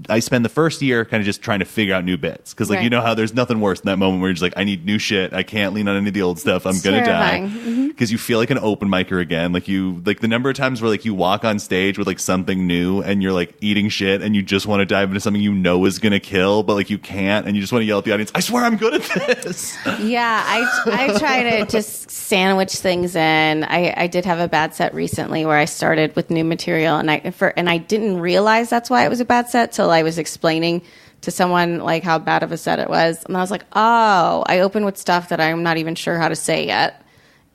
I spend the first year kind of just trying to figure out new bits because like how there's nothing worse than that moment where you're just like I need new shit, I can't lean on any of the old stuff, I'm gonna die because you feel like an open micer again, like you like the number of times where like you walk on stage with like something new and you're like eating shit and you just want to dive into something is gonna kill but like you can't and you just want to yell at the audience, I swear I'm good at this. I try to just sandwich things in. I did have a bad set recently where I started with new material and I didn't realize that's why it was a bad set till I was explaining to someone like how bad of a set it was. And I was like, oh, I opened with stuff that I'm not even sure how to say yet.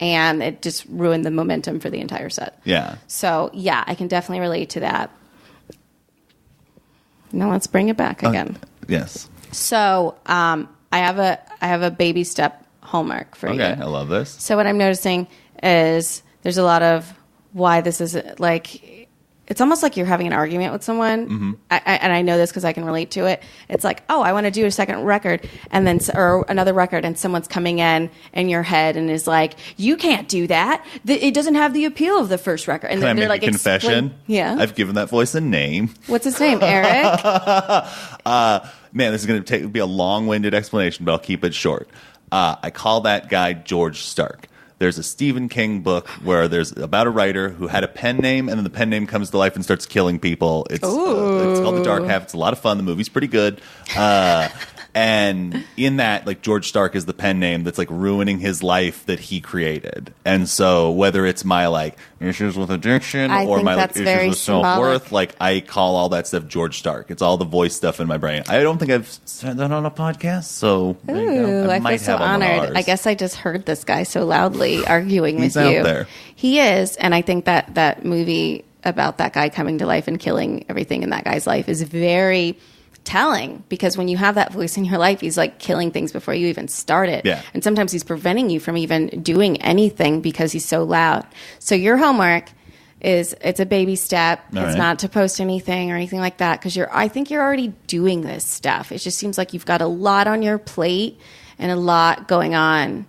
And it just ruined the momentum for the entire set. Yeah. So, yeah, I can definitely relate to that. Now let's bring it back again. Yes. So, I have a baby step homework for you. Okay, I love this. So what I'm noticing is there's a lot of why this is like, it's almost like you're having an argument with someone. Mm-hmm. And I know this because I can relate to it. It's like, oh, I want to do a second record and then, or another record, and someone's coming in your head and is like, you can't do that. It doesn't have the appeal of the first record. And Can I they're make like, a confession? Yeah. I've given that voice a name. What's his name? Eric? Man, this is going to be a long-winded explanation, but I'll keep it short. I call that guy George Stark. There's a Stephen King book where there's about a writer who had a pen name, and then the pen name comes to life and starts killing people. It's called The Dark Half. It's a lot of fun. The movie's pretty good. And in that, like, George Stark is the pen name that's like ruining his life that he created. And so whether it's my like issues with addiction or my like, issues with self-worth, like I call all that stuff George Stark. It's all the voice stuff in my brain. I don't think I've said that on a podcast, so Ooh, I feel so honored. I guess I just heard this guy so loudly arguing with you. He's out there. He is, and I think that movie about that guy coming to life and killing everything in that guy's life is very telling, because when you have that voice in your life, he's like killing things before you even start it. Yeah. And sometimes he's preventing you from even doing anything because he's so loud. So your homework is, it's a baby step. It's not to post anything or anything like that, because I think you're already doing this stuff. It just seems like you've got a lot on your plate and a lot going on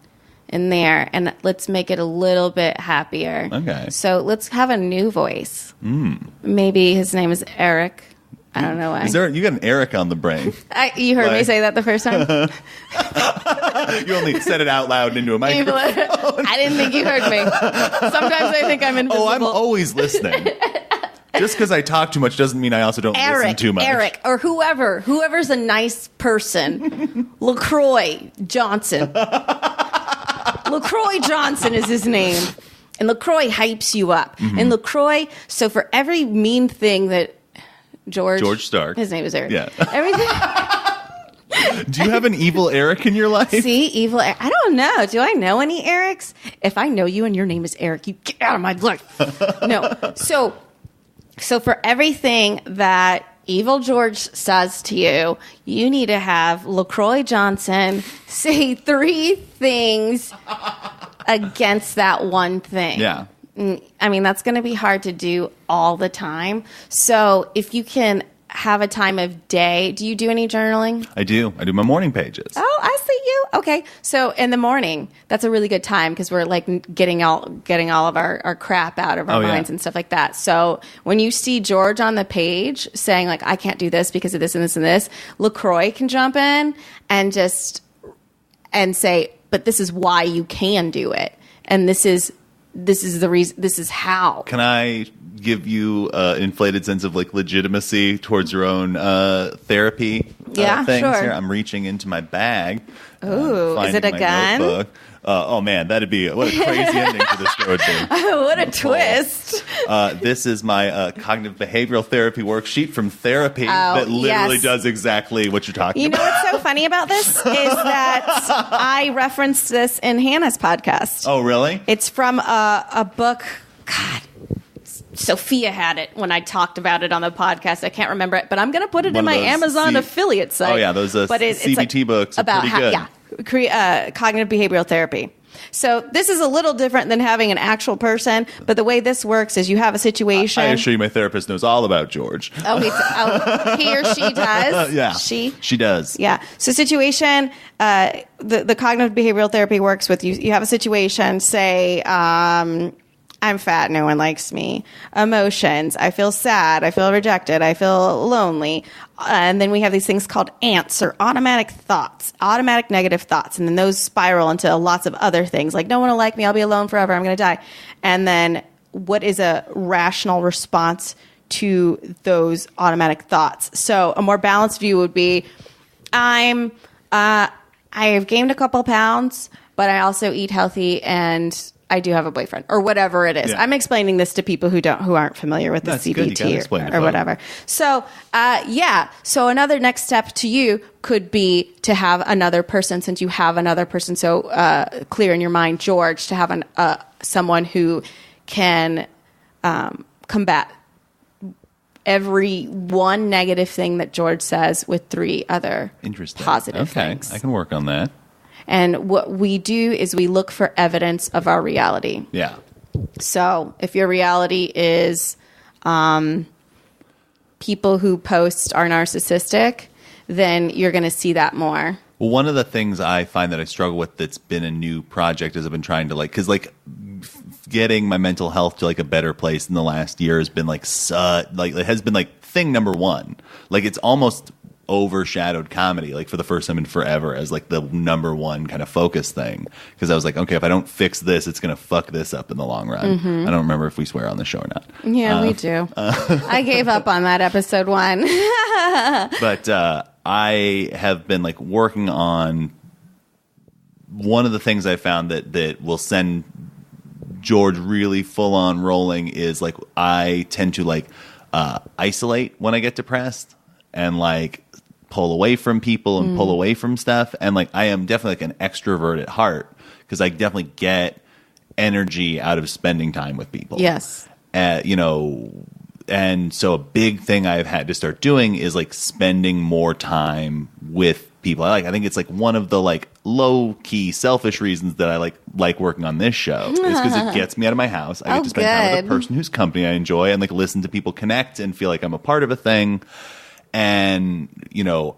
in there, and let's make it a little bit happier. Okay. So let's have a new voice. Maybe his name is Eric. I don't know why. You got an Eric on the brain. You heard me say that the first time? You only said it out loud into a microphone. I didn't think you heard me. Sometimes I think I'm invisible. Oh, I'm always listening. Just because I talk too much doesn't mean I also don't listen too much. Eric, or whoever's a nice person. LaCroix Johnson. LaCroix Johnson is his name. And LaCroix hypes you up. And LaCroix, so for every mean thing that George Stark. His name is Eric. Yeah. Everything. Do you have an evil Eric in your life? See, evil Eric. I don't know. Do I know any Erics? If I know you and your name is Eric, you get out of my life. No. So for everything that evil George says to you, you need to have LaCroix Johnson say 3 things against that one thing. Yeah. I mean, that's going to be hard to do all the time. So if you can have a time of day, do you do any journaling? I do. I do my morning pages. Oh, I see you. Okay. So in the morning, that's a really good time because we're like getting all of our crap out of our minds and stuff like that. So when you see George on the page saying like, I can't do this because of this and this and this, LaCroix can jump in and say, but this is why you can do it. And this is the reason. This is how. Can I give you an inflated sense of like legitimacy towards your own therapy things sure. here? I'm reaching into my bag. Ooh, is it a gun? Notebook. Oh man, what a crazy ending to this show would be. What a twist. This is my cognitive behavioral therapy worksheet from therapy that literally does exactly what you're talking about. You know what's so funny about this is that I referenced this in Hannah's podcast. Oh, really? It's from a book. God, Sophia had it when I talked about it on the podcast. I can't remember it, but I'm going to put it in my Amazon affiliate site. Oh, yeah, those CBT books are pretty good. Cognitive behavioral therapy. So this is a little different than having an actual person, but the way this works is you have a situation. I assure you my therapist knows all about George. He or she does? Yeah. She does. Yeah. So situation, the cognitive behavioral therapy works with you have a situation, say, I'm fat, no one likes me. Emotions, I feel sad, I feel rejected, I feel lonely. And then we have these things called ants, or automatic thoughts, automatic negative thoughts. And then those spiral into lots of other things, like no one will like me, I'll be alone forever, I'm going to die. And then what is a rational response to those automatic thoughts? So a more balanced view would be, I have gained a couple pounds, but I also eat healthy and I do have a boyfriend or whatever it is. Yeah. I'm explaining this to people who aren't familiar with the That's good. You gotta CBT explain it, or whatever. So, so another next step to you could be to have another person, since you have another person so clear in your mind, George, to have someone who can combat every one negative thing that George says with 3 other positive things. I can work on that. And what we do is we look for evidence of our reality. Yeah. So if your reality is people who post are narcissistic, then you're going to see that more. Well, one of the things I find that I struggle with that's been a new project is I've been trying to because getting my mental health to a better place in the last year has been it has been thing number one. It's almost overshadowed comedy for the first time in forever as the number one kind of focus thing, because I was okay, if I don't fix this, it's gonna fuck this up in the long run. I don't remember if we swear on the show or not. Yeah, we do. I gave up on that episode 1. But I have been working on one of the things I found that will send George really full on rolling is I tend to isolate when I get depressed and pull away from people and pull away from stuff. And I am definitely an extrovert at heart, because I definitely get energy out of spending time with people. Yes. And so a big thing I've had to start doing is spending more time with people. I think it's one of the low key selfish reasons that I like working on this show is because it gets me out of my house. I get to spend time with a person whose company I enjoy and listen to people connect and feel like I'm a part of a thing. And,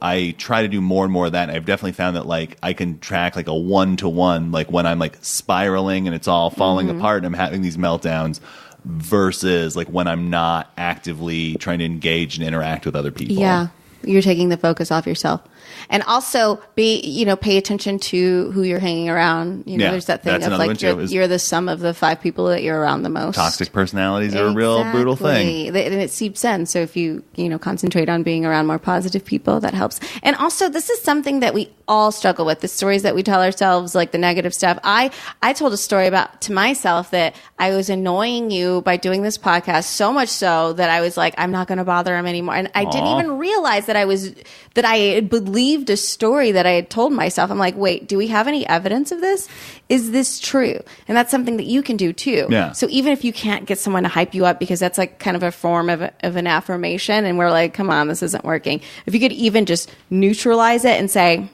I try to do more and more of that. And I've definitely found that I can track a 1-to-1, when I'm spiraling and it's all falling apart and I'm having these meltdowns, versus when I'm not actively trying to engage and interact with other people. Yeah. You're taking the focus off yourself. And also pay attention to who you're hanging around. There's that thing of you're the sum of the 5 people that you're around the most. Toxic personalities are a real brutal thing. And it seeps in. So if you concentrate on being around more positive people, that helps. And also, this is something that we all struggle with, the stories that we tell ourselves, the negative stuff. I told a story to myself that I was annoying you by doing this podcast, so much so that I was I'm not going to bother him anymore. And I didn't even realize that I had believed a story that I had told myself. I'm wait, do we have any evidence of this? Is this true? And that's something that you can do too. Yeah. So even if you can't get someone to hype you up, because that's kind of a form of an affirmation, and we're come on, this isn't working. If you could even just neutralize it and say,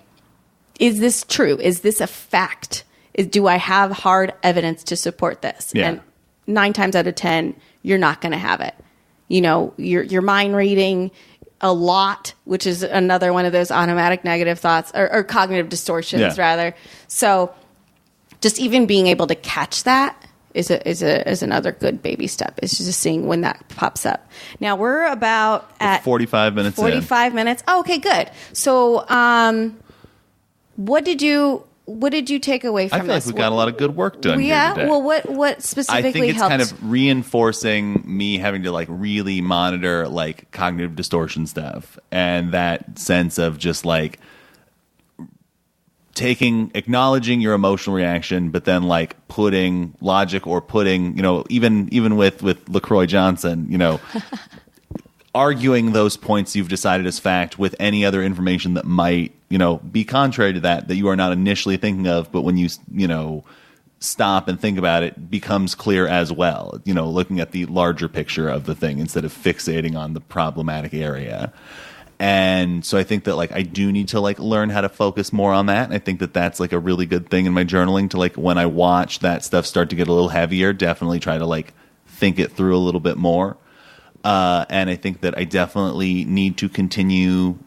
is this true? Is this a fact? Do I have hard evidence to support this? Yeah. And 9 times out of 10, you're not going to have it. You're mind reading a lot, which is another one of those automatic negative thoughts or cognitive distortions, rather. So just even being able to catch that is another good baby step. It's just seeing when that pops up. Now we're about at 45 minutes. 45 minutes. Oh, okay, good. So, what did you take away from this? I feel we got a lot of good work done here today. Well, what specifically I think it's helped? kind of reinforcing me having to really monitor cognitive distortion stuff, and that sense of just acknowledging your emotional reaction, but then putting logic or putting even with LaCroix Johnson, arguing those points you've decided as fact with any other information that might be contrary to that you are not initially thinking of, but when you stop and think about it, becomes clear as well. Looking at the larger picture of the thing instead of fixating on the problematic area. And so I think that I do need to learn how to focus more on that. And I think that that's a really good thing in my journaling to when I watch that stuff start to get a little heavier, definitely try to think it through a little bit more. And I think that I definitely need to continue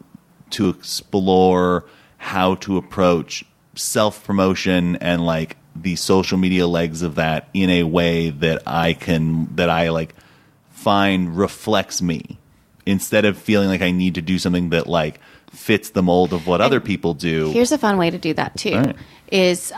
to explore how to approach self-promotion and the social media legs of that in a way that I find reflects me, instead of feeling I need to do something that fits the mold of what other people do. Here's a fun way to do that too. Right. Is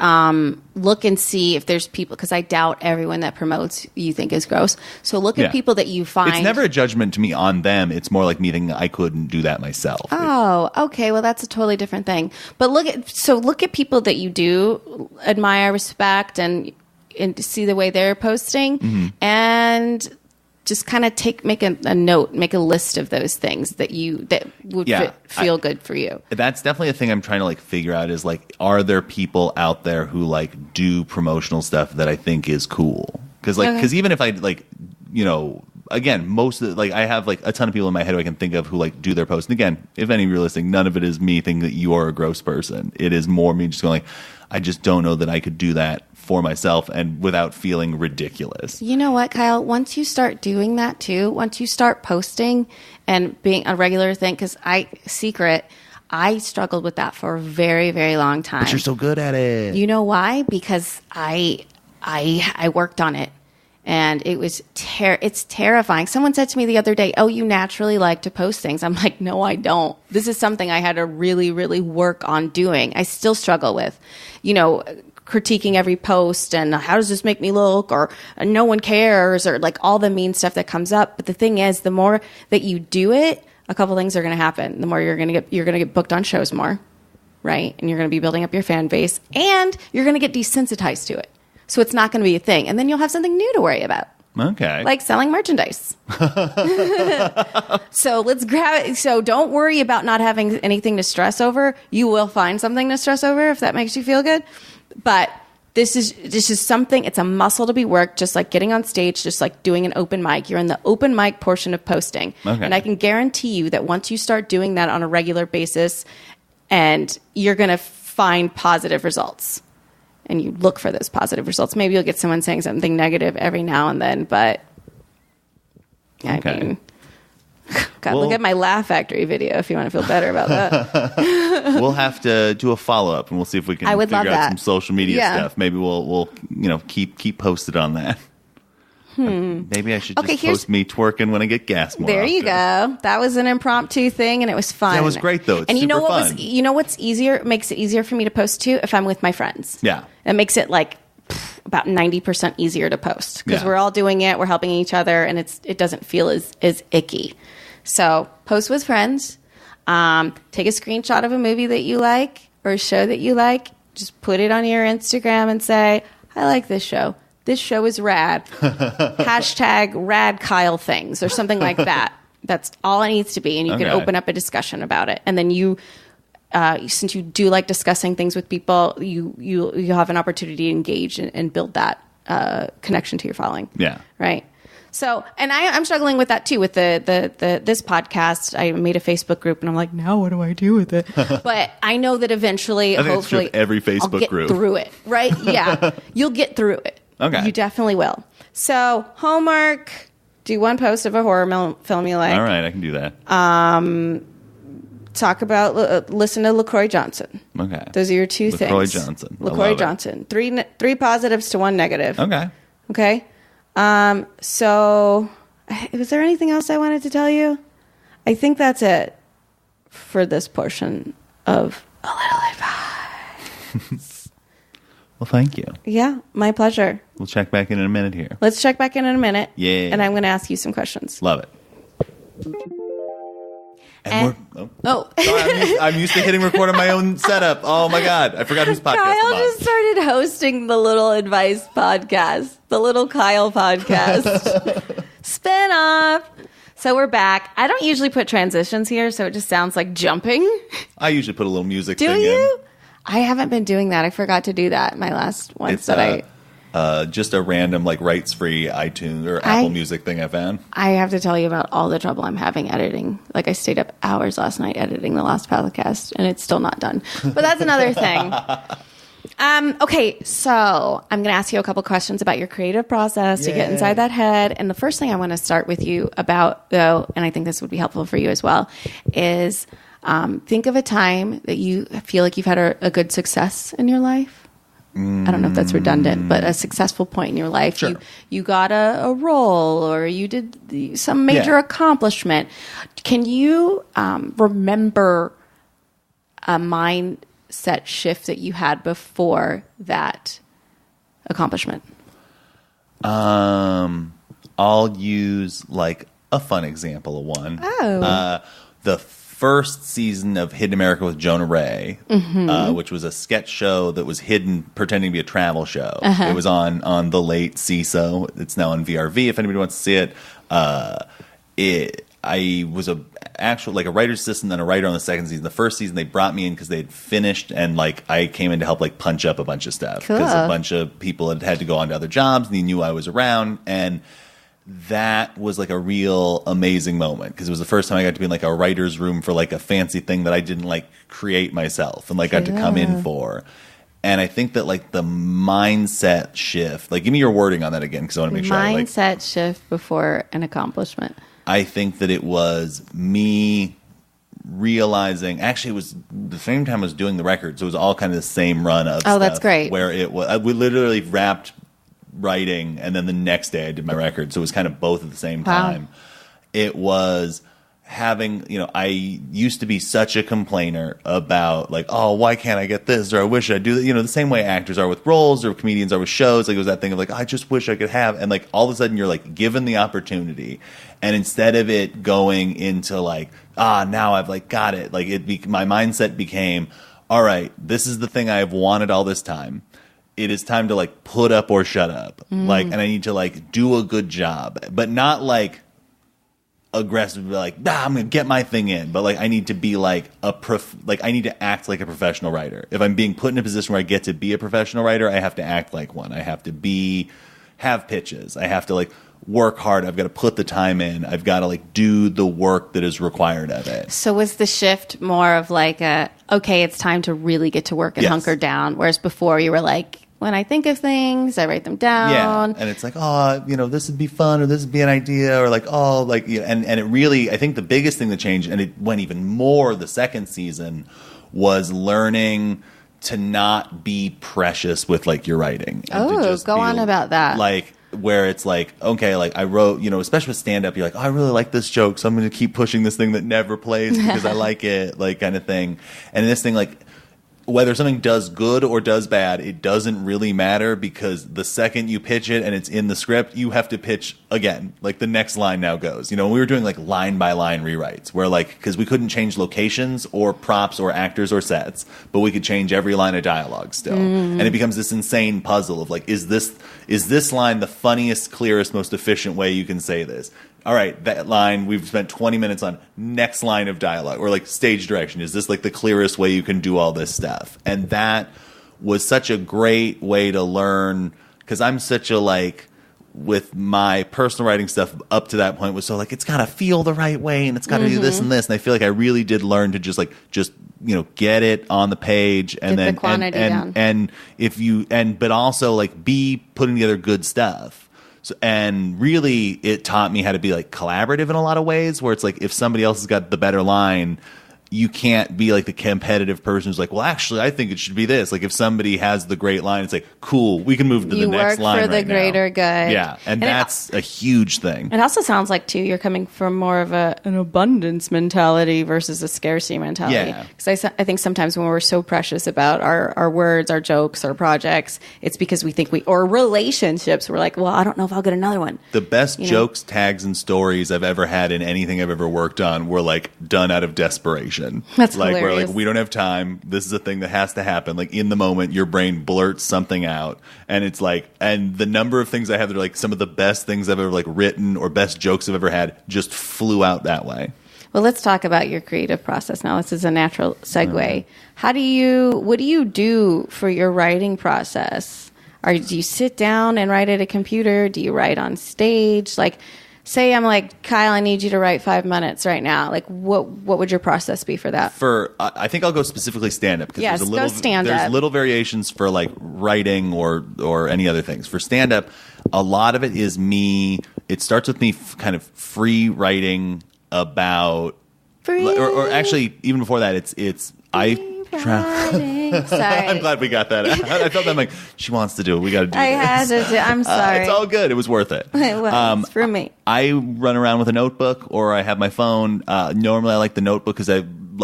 look and see if there's people, because I doubt everyone that promotes you think is gross. So look at people that you find. It's never a judgment to me on them. It's more me thinking I couldn't do that myself. Oh, okay. Well, that's a totally different thing. But look at people that you do admire, respect, and and see the way they're posting, Mm-hmm. and just kind of make a note, make a list of those things that would feel good for you. That's definitely a thing I'm trying to like figure out is like, are there people out there who like do promotional stuff that I think is cool? Because even if I like, you know, again, most of like I have like a ton of people in my head who I can think of who like do their posts. And again, if any realistic, none of it is me thinking that you are a gross person. It is more me just going like, I just don't know that I could do that for myself and without feeling ridiculous. You know what, Kyle? Once you start doing that too, once you start posting and being a regular thing, because I struggled with that for a very, very long time. But you're so good at it. You know why? Because I worked on it, and it was it's terrifying. Someone said to me the other day, "Oh, you naturally like to post things." I'm like, "No, I don't. This is something I had to really, really work on doing. I still struggle with, you know, critiquing every post and how does this make me look, or no one cares, or like all the mean stuff that comes up." But the thing is, the more that you do it, a couple things are going to happen. The more you're going to get booked on shows more, right? And you're going to be building up your fan base, and you're going to get desensitized to it. So it's not going to be a thing. And then you'll have something new to worry about. Okay. Like selling merchandise. So let's grab it. So don't worry about not having anything to stress over. You will find something to stress over if that makes you feel good. But this is something, it's a muscle to be worked, just like getting on stage, just like doing an open mic. You're in the open mic portion of posting. Okay. And I can guarantee you that once you start doing that on a regular basis, and you're going to find positive results. And you look for those positive results. Maybe you'll get someone saying something negative every now and then, but I mean, God, look at my Laugh Factory video if you want to feel better about that. We'll have to do a follow-up, and we'll see if we can figure out some social media stuff. Maybe we'll keep posted on that. Maybe I should just post me twerking when I get gas more There often. you go. That was an impromptu thing, and it was fun. That was great, though. It's and super fun. You know what's easier? Makes it easier for me to post too if I'm with my friends. Yeah. It makes it like about 90% easier to post because we're all doing it. We're helping each other, and it doesn't feel as icky. So post with friends. Take a screenshot of a movie that you like or a show that you like. Just put it on your Instagram and say, "I like this show. This show is rad." Hashtag rad Kyle things or something like that. That's all it needs to be. And you can open up a discussion about it. And then you, since you do like discussing things with people, you have an opportunity to engage and build that connection to your following. Yeah. Right. So, and I'm struggling with that too, with this podcast. I made a Facebook group and I'm like, now what do I do with it? But I know that eventually, I think hopefully, it's true of every Facebook I'll get group. through it. Right. Yeah. You'll get through it. Okay. You definitely will. So, homework, do one post of a horror film you like. All right, I can do that. Talk about, listen to LaCroix Johnson. Okay. Those are your two things. LaCroix Johnson. LaCroix Johnson. Three positives to one negative. Okay. Okay. So, was there anything else I wanted to tell you? I think that's it for this portion of A Little Advice. Well, thank you. Yeah, my pleasure. We'll check back in a minute here. Let's check back in a minute. Yeah. And I'm going to ask you some questions. Love it. And Sorry, I'm used to hitting record on my own setup. Oh my God. I forgot whose podcast Kyle I'm on. just started hosting the Little Advice podcast, the Little Kyle podcast. Spin off. So we're back. I don't usually put transitions here, so it just sounds like jumping. I usually put a little music Do thing you? in. I haven't been doing that. I forgot to do that my last one. It's just a random like rights-free iTunes or Apple Music thing I found. I have to tell you about all the trouble I'm having editing. Like I stayed up hours last night editing the last podcast, and it's still not done. But that's another thing. Okay, so I'm going to ask you a couple questions about your creative process to get inside that head. And the first thing I want to start with you about, though, and I think this would be helpful for you as well, is think of a time that you feel like you've had a good success in your life. I don't know if that's redundant, but a successful point in your life. Sure. You got a role or you did some major accomplishment. Can you remember a mindset shift that you had before that accomplishment? I'll use like a fun example of one. Oh. The first season of Hidden America with Jonah Ray, which was a sketch show that was hidden, pretending to be a travel show. It was on the late CISO. It's now on VRV if anybody wants to see it. I was a writer's assistant and a writer on the second season. The first season they brought me in because they had finished, and like I came in to help like punch up a bunch of stuff because a bunch of people had to go on to other jobs and they knew I was around, and that was like a real amazing moment because it was the first time I got to be in like a writer's room for like a fancy thing that I didn't like create myself and like got to come in for. And I think that like the mindset shift, like give me your wording on that again because I want to make sure. Mindset shift before an accomplishment. I think that it was me realizing, actually it was the same time I was doing the record, so it was all kind of the same run of stuff. Oh, that's great. Where it was, we literally wrapped writing and then the next day I did my record, so it was kind of both at the same time. It was having, I used to be such a complainer about like, oh, why can't I get this, or I wish I'd do that, the same way actors are with roles or comedians are with shows. Like it was that thing of like, I just wish I could have, and like all of a sudden you're like given the opportunity, and instead of it going into like, now I've like got it, like my mindset became, all right, this is the thing I've wanted all this time. It is time to like put up or shut up. Like, and I need to like do a good job, but not like aggressively like, I'm gonna get my thing in, but like I need to be like I need to act like a professional writer. If I'm being put in a position where I get to be a professional writer, I have to act like one. I have to have pitches. I have to like work hard. I've got to put the time in. I've got to like do the work that is required of it. So was the shift more of like okay, it's time to really get to work and hunker down, whereas before you were like, when I think of things, I write them down. Yeah, and it's like, this would be fun, or this would be an idea, or like, and it really, I think the biggest thing that changed, and it went even more the second season, was learning to not be precious with like your writing. Oh, go on about that. Like, where it's like, okay, like I wrote, especially with stand-up, you're like, I really like this joke, so I'm going to keep pushing this thing that never plays because I like it, like kind of thing. And this thing, like, whether something does good or does bad, it doesn't really matter, because the second you pitch it and it's in the script, you have to pitch again. Like the next line now goes. We were doing like line by line rewrites where like, because we couldn't change locations or props or actors or sets, but we could change every line of dialogue still. And it becomes this insane puzzle of like, is this line the funniest, clearest, most efficient way you can say this? All right, that line we've spent 20 minutes on. Next line of dialogue, or like stage direction. Is this like the clearest way you can do all this stuff? And that was such a great way to learn, because I'm such a like, with my personal writing stuff up to that point was so like, it's got to feel the right way and it's got to do this and this. And I feel like I really did learn to just get it on the page, and get then the quantity down. And if you but also like be putting together good stuff. So, and really, it taught me how to be like collaborative in a lot of ways, where it's like if somebody else has got the better line, you can't be like the competitive person who's like, well, actually, I think it should be this. Like if somebody has the great line, it's like, cool, we can move to the next line. You work for the greater good. Yeah, and that's a huge thing. It also sounds like, too, you're coming from more of an abundance mentality versus a scarcity mentality. Yeah. Because I think sometimes when we're so precious about our words, our jokes, our projects, it's because we think or relationships, we're like, well, I don't know if I'll get another one. The best jokes, tags, and stories I've ever had in anything I've ever worked on were like done out of desperation. That's like hilarious. We're like, we don't have time. This is a thing that has to happen. Like in the moment, your brain blurts something out, and it's like, and the number of things I have that are like some of the best things I've ever like written or best jokes I've ever had just flew out that way. Well, let's talk about your creative process now. This is a natural segue. What do you do for your writing process? Do you sit down and write at a computer? Do you write on stage? Like, say I'm like, Kyle, I need you to write 5 minutes right now. Like, what would your process be for that? I think I'll go specifically stand-up. Yes, go stand-up. There's little variations for like writing or any other things. For stand-up, a lot of it is me. It starts with me kind of free writing about, or actually even before that, Sorry. I'm glad we got that out. I felt that I'm like, she wants to do it. We got to do I this. had to do. I'm sorry. It's all good. It was worth it. It was for me. I run around with a notebook, or I have my phone. Normally, I like the notebook because I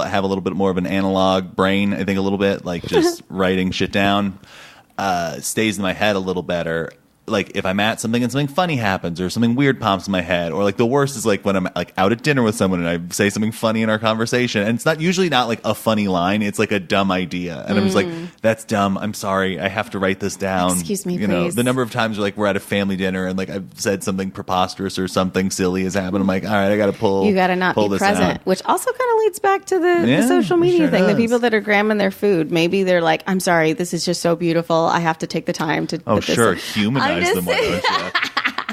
have a little bit more of an analog brain. I think a little bit like just writing shit down stays in my head a little better. like if I'm at something and something funny happens or something weird pops in my head, or like the worst is like when I'm like out at dinner with someone and I say something funny in our conversation, and it's usually not like a funny line, it's like a dumb idea, and I'm just like, that's dumb, I'm sorry, I have to write this down. Excuse me, you know, please. the number of times like we're at a family dinner and like I've said something preposterous or something silly has happened, I'm like, all right, I gotta pull, you gotta not be present, which also kind of leads back to the social media thing. The people that are gramming their food, maybe they're like, I'm sorry, this is just so beautiful, I have to take the time to put this in. Humanize them, why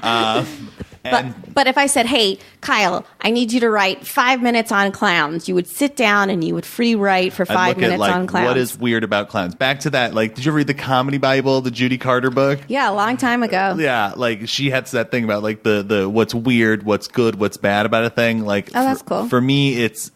don't you? But if I said, hey, Kyle, I need you to write 5 minutes on clowns, you would sit down and you would free write for 5 minutes on clowns. What is weird about clowns? Back to that, like, did you read the Comedy Bible, the Judy Carter book? Yeah, a long time ago. Yeah, like she had that thing about like the what's weird, what's good, what's bad about a thing. Like, that's cool. For me, it's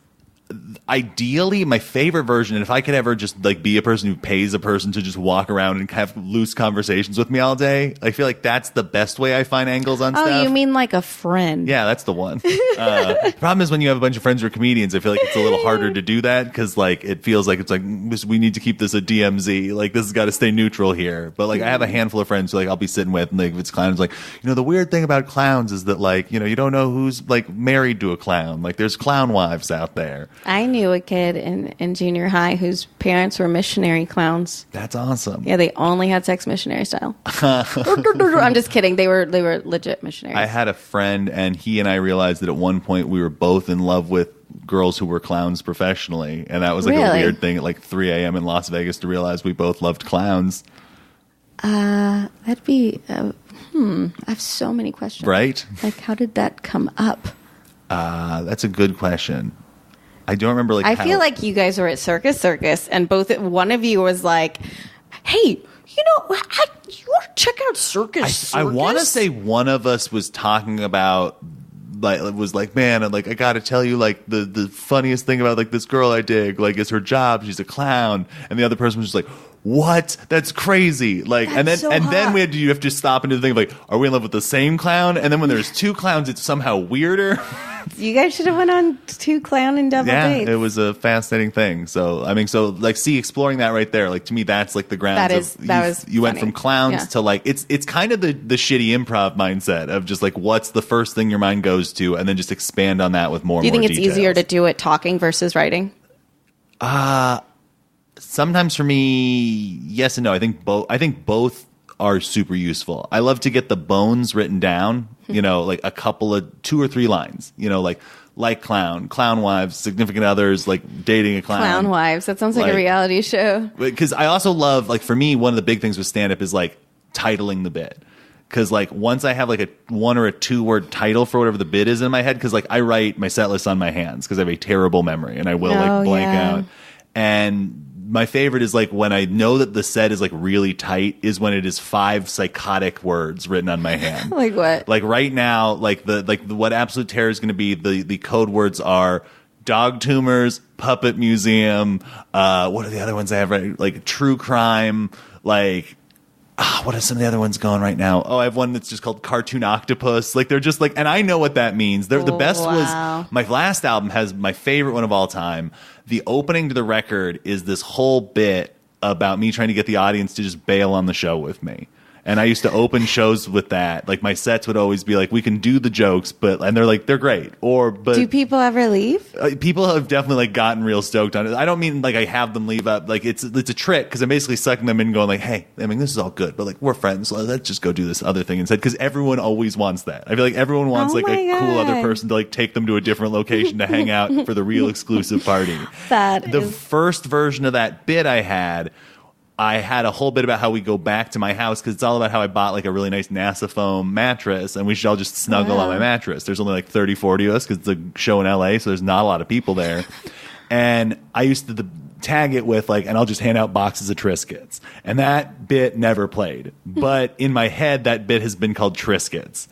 ideally my favorite version, and if I could ever just like be a person who pays a person to just walk around and have loose conversations with me all day, I feel like that's the best way I find angles on stuff. Oh, you mean like a friend? Yeah, that's the one. The problem is when you have a bunch of friends who are comedians, I feel like it's a little harder to do that because like it feels like it's like we need to keep this a DMZ. Like this has got to stay neutral here. But like I have a handful of friends who like I'll be sitting with, and like if it's clowns, like, you know, the weird thing about clowns is that like, you know, you don't know who's like married to a clown. Like there's clown wives out there. I knew a kid in junior high whose parents were missionary clowns. That's awesome. Yeah, they only had sex missionary style. I'm just kidding. They were legit missionaries. I had a friend, and he and I realized that at one point we were both in love with girls who were clowns professionally, and that was like a weird thing at like 3 a.m. in Las Vegas to realize we both loved clowns. That'd be. I have so many questions. Right? Like, how did that come up? That's a good question. I don't remember. Like, I feel like you guys were at Circus, and one of you was like, "Hey, you know, you want to check out Circus?" I want to say one of us was talking about, like, it was like, man, like I got to tell you, like the funniest thing about like this girl I dig, like, is her job. She's a clown, and the other person was just like, what? That's crazy. Like, That's then you have to stop and do the thing of like, are we in love with the same clown? And then when there's two clowns, it's somehow weirder. You guys should have went on 2 clown and double dates. It was a fascinating thing. So I mean, like, exploring that right there, like to me, that's like the grounds. You went from clowns to like it's kind of the shitty improv mindset of just like what's the first thing your mind goes to, and then just expand on that with more. Do you think it's details. Easier to do it talking versus writing? Sometimes for me, yes and no. I think both are super useful. I love to get the bones written down, you know, like a couple of 2 or 3 lines, you know, like clown wives, significant others, like dating a clown. Clown wives. That sounds like a reality show. Because I also love, like, for me, one of the big things with stand-up is like titling the bit. Because like once I have like a 1 or a 2 word title for whatever the bit is in my head, because like I write my set list on my hands because I have a terrible memory and I will like blank out. And my favorite is like when I know that the set is like really tight is when it is 5 psychotic words written on my hand. Like what? Like right now, what Absolute Terror is going to be, the code words are dog tumors, puppet museum. What are the other ones I have? Right? Like true crime. Like, what are some of the other ones going right now? Oh, I have one that's just called Cartoon Octopus. Like they're just like, and I know what that means. The best was my last album has my favorite one of all time. The opening to the record is this whole bit about me trying to get the audience to just bail on the show with me. And I used to open shows with that. Like my sets would always be like, we can do the jokes, and they're great. Do people ever leave? People have definitely like gotten real stoked on it. I don't mean like I have them leave up. Like it's a trick because I'm basically sucking them in and going like, hey, I mean, this is all good, but like we're friends. So let's just go do this other thing instead. Because everyone always wants that. I feel like everyone wants a cool other person to like take them to a different location to hang out for the real exclusive party. The first version of that bit I had a whole bit about how we go back to my house because it's all about how I bought like a really nice NASA foam mattress and we should all just snuggle on my mattress. There's only like 30, 40 of us because it's a show in LA, so there's not a lot of people there. And I used to tag it with like, and I'll just hand out boxes of Triscuits. And that bit never played. But in my head, that bit has been called Triscuits.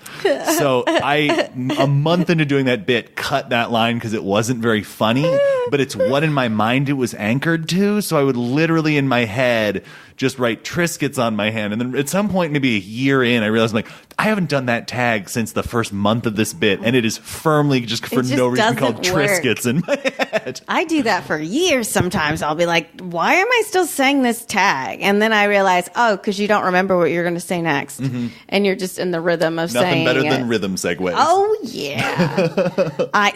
So a month into doing that bit, cut that line because it wasn't very funny. but it's what in my mind it was anchored to. So I would literally in my head just write Triscuits on my hand. And then at some point, maybe a year in, I realized, like, I haven't done that tag since the first month of this bit. And it is firmly just for no reason called Triscuits in my head. I do that for years sometimes. I'll be like, why am I still saying this tag? And then I realize, because you don't remember what you're going to say next. Mm-hmm. And you're just in the rhythm of saying Nothing better than rhythm segues. Oh, yeah. I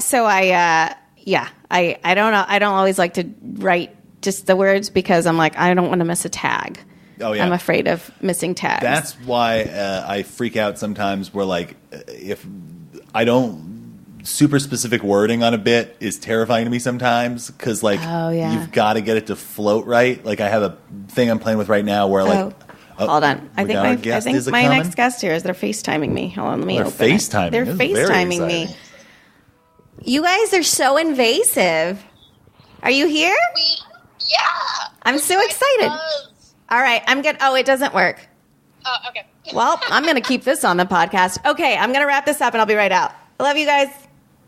don't know. I don't always like to write just the words because I'm like, I don't want to miss a tag. Oh, yeah. I'm afraid of missing tags. That's why I freak out sometimes where, like, if I don't, super specific wording on a bit is terrifying to me sometimes because, like, you've got to get it to float right. Like, I have a thing I'm playing with right now where, like, hold on. I think my next guest here is they're FaceTiming me. Hold on, let me open FaceTiming. They're FaceTiming me. You guys are so invasive. Are you here? Yeah. I'm so excited. All right, I'm good. Oh, it doesn't work. Oh, okay. Well, I'm going to keep this on the podcast. Okay, I'm going to wrap this up and I'll be right out. I love you guys.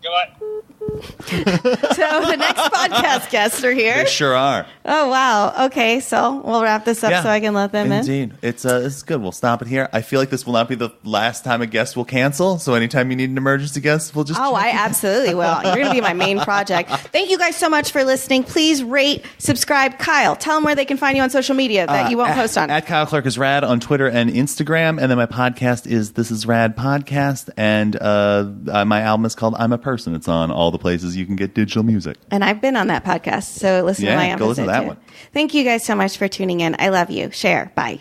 Goodbye. So the next podcast guests are here. They sure are. Oh, wow. Okay, so we'll wrap this up so I can let them in. Indeed. It's this is good. We'll stop it here. I feel like this will not be the last time a guest will cancel, so anytime you need an emergency guest, we'll just I absolutely will. You're going to be my main project. Thank you guys so much for listening. Please rate, subscribe. Kyle, tell them where they can find you on social media that you won't post on. At Kyle Clark is Rad on Twitter and Instagram, and then my podcast is This Is Rad Podcast, and my album is called I'm a Person. It's on all the places you can get digital music. And I've been on that podcast, so listen to my episode go listen to that too. one. Thank you guys so much for tuning in. I love you. Share. Bye.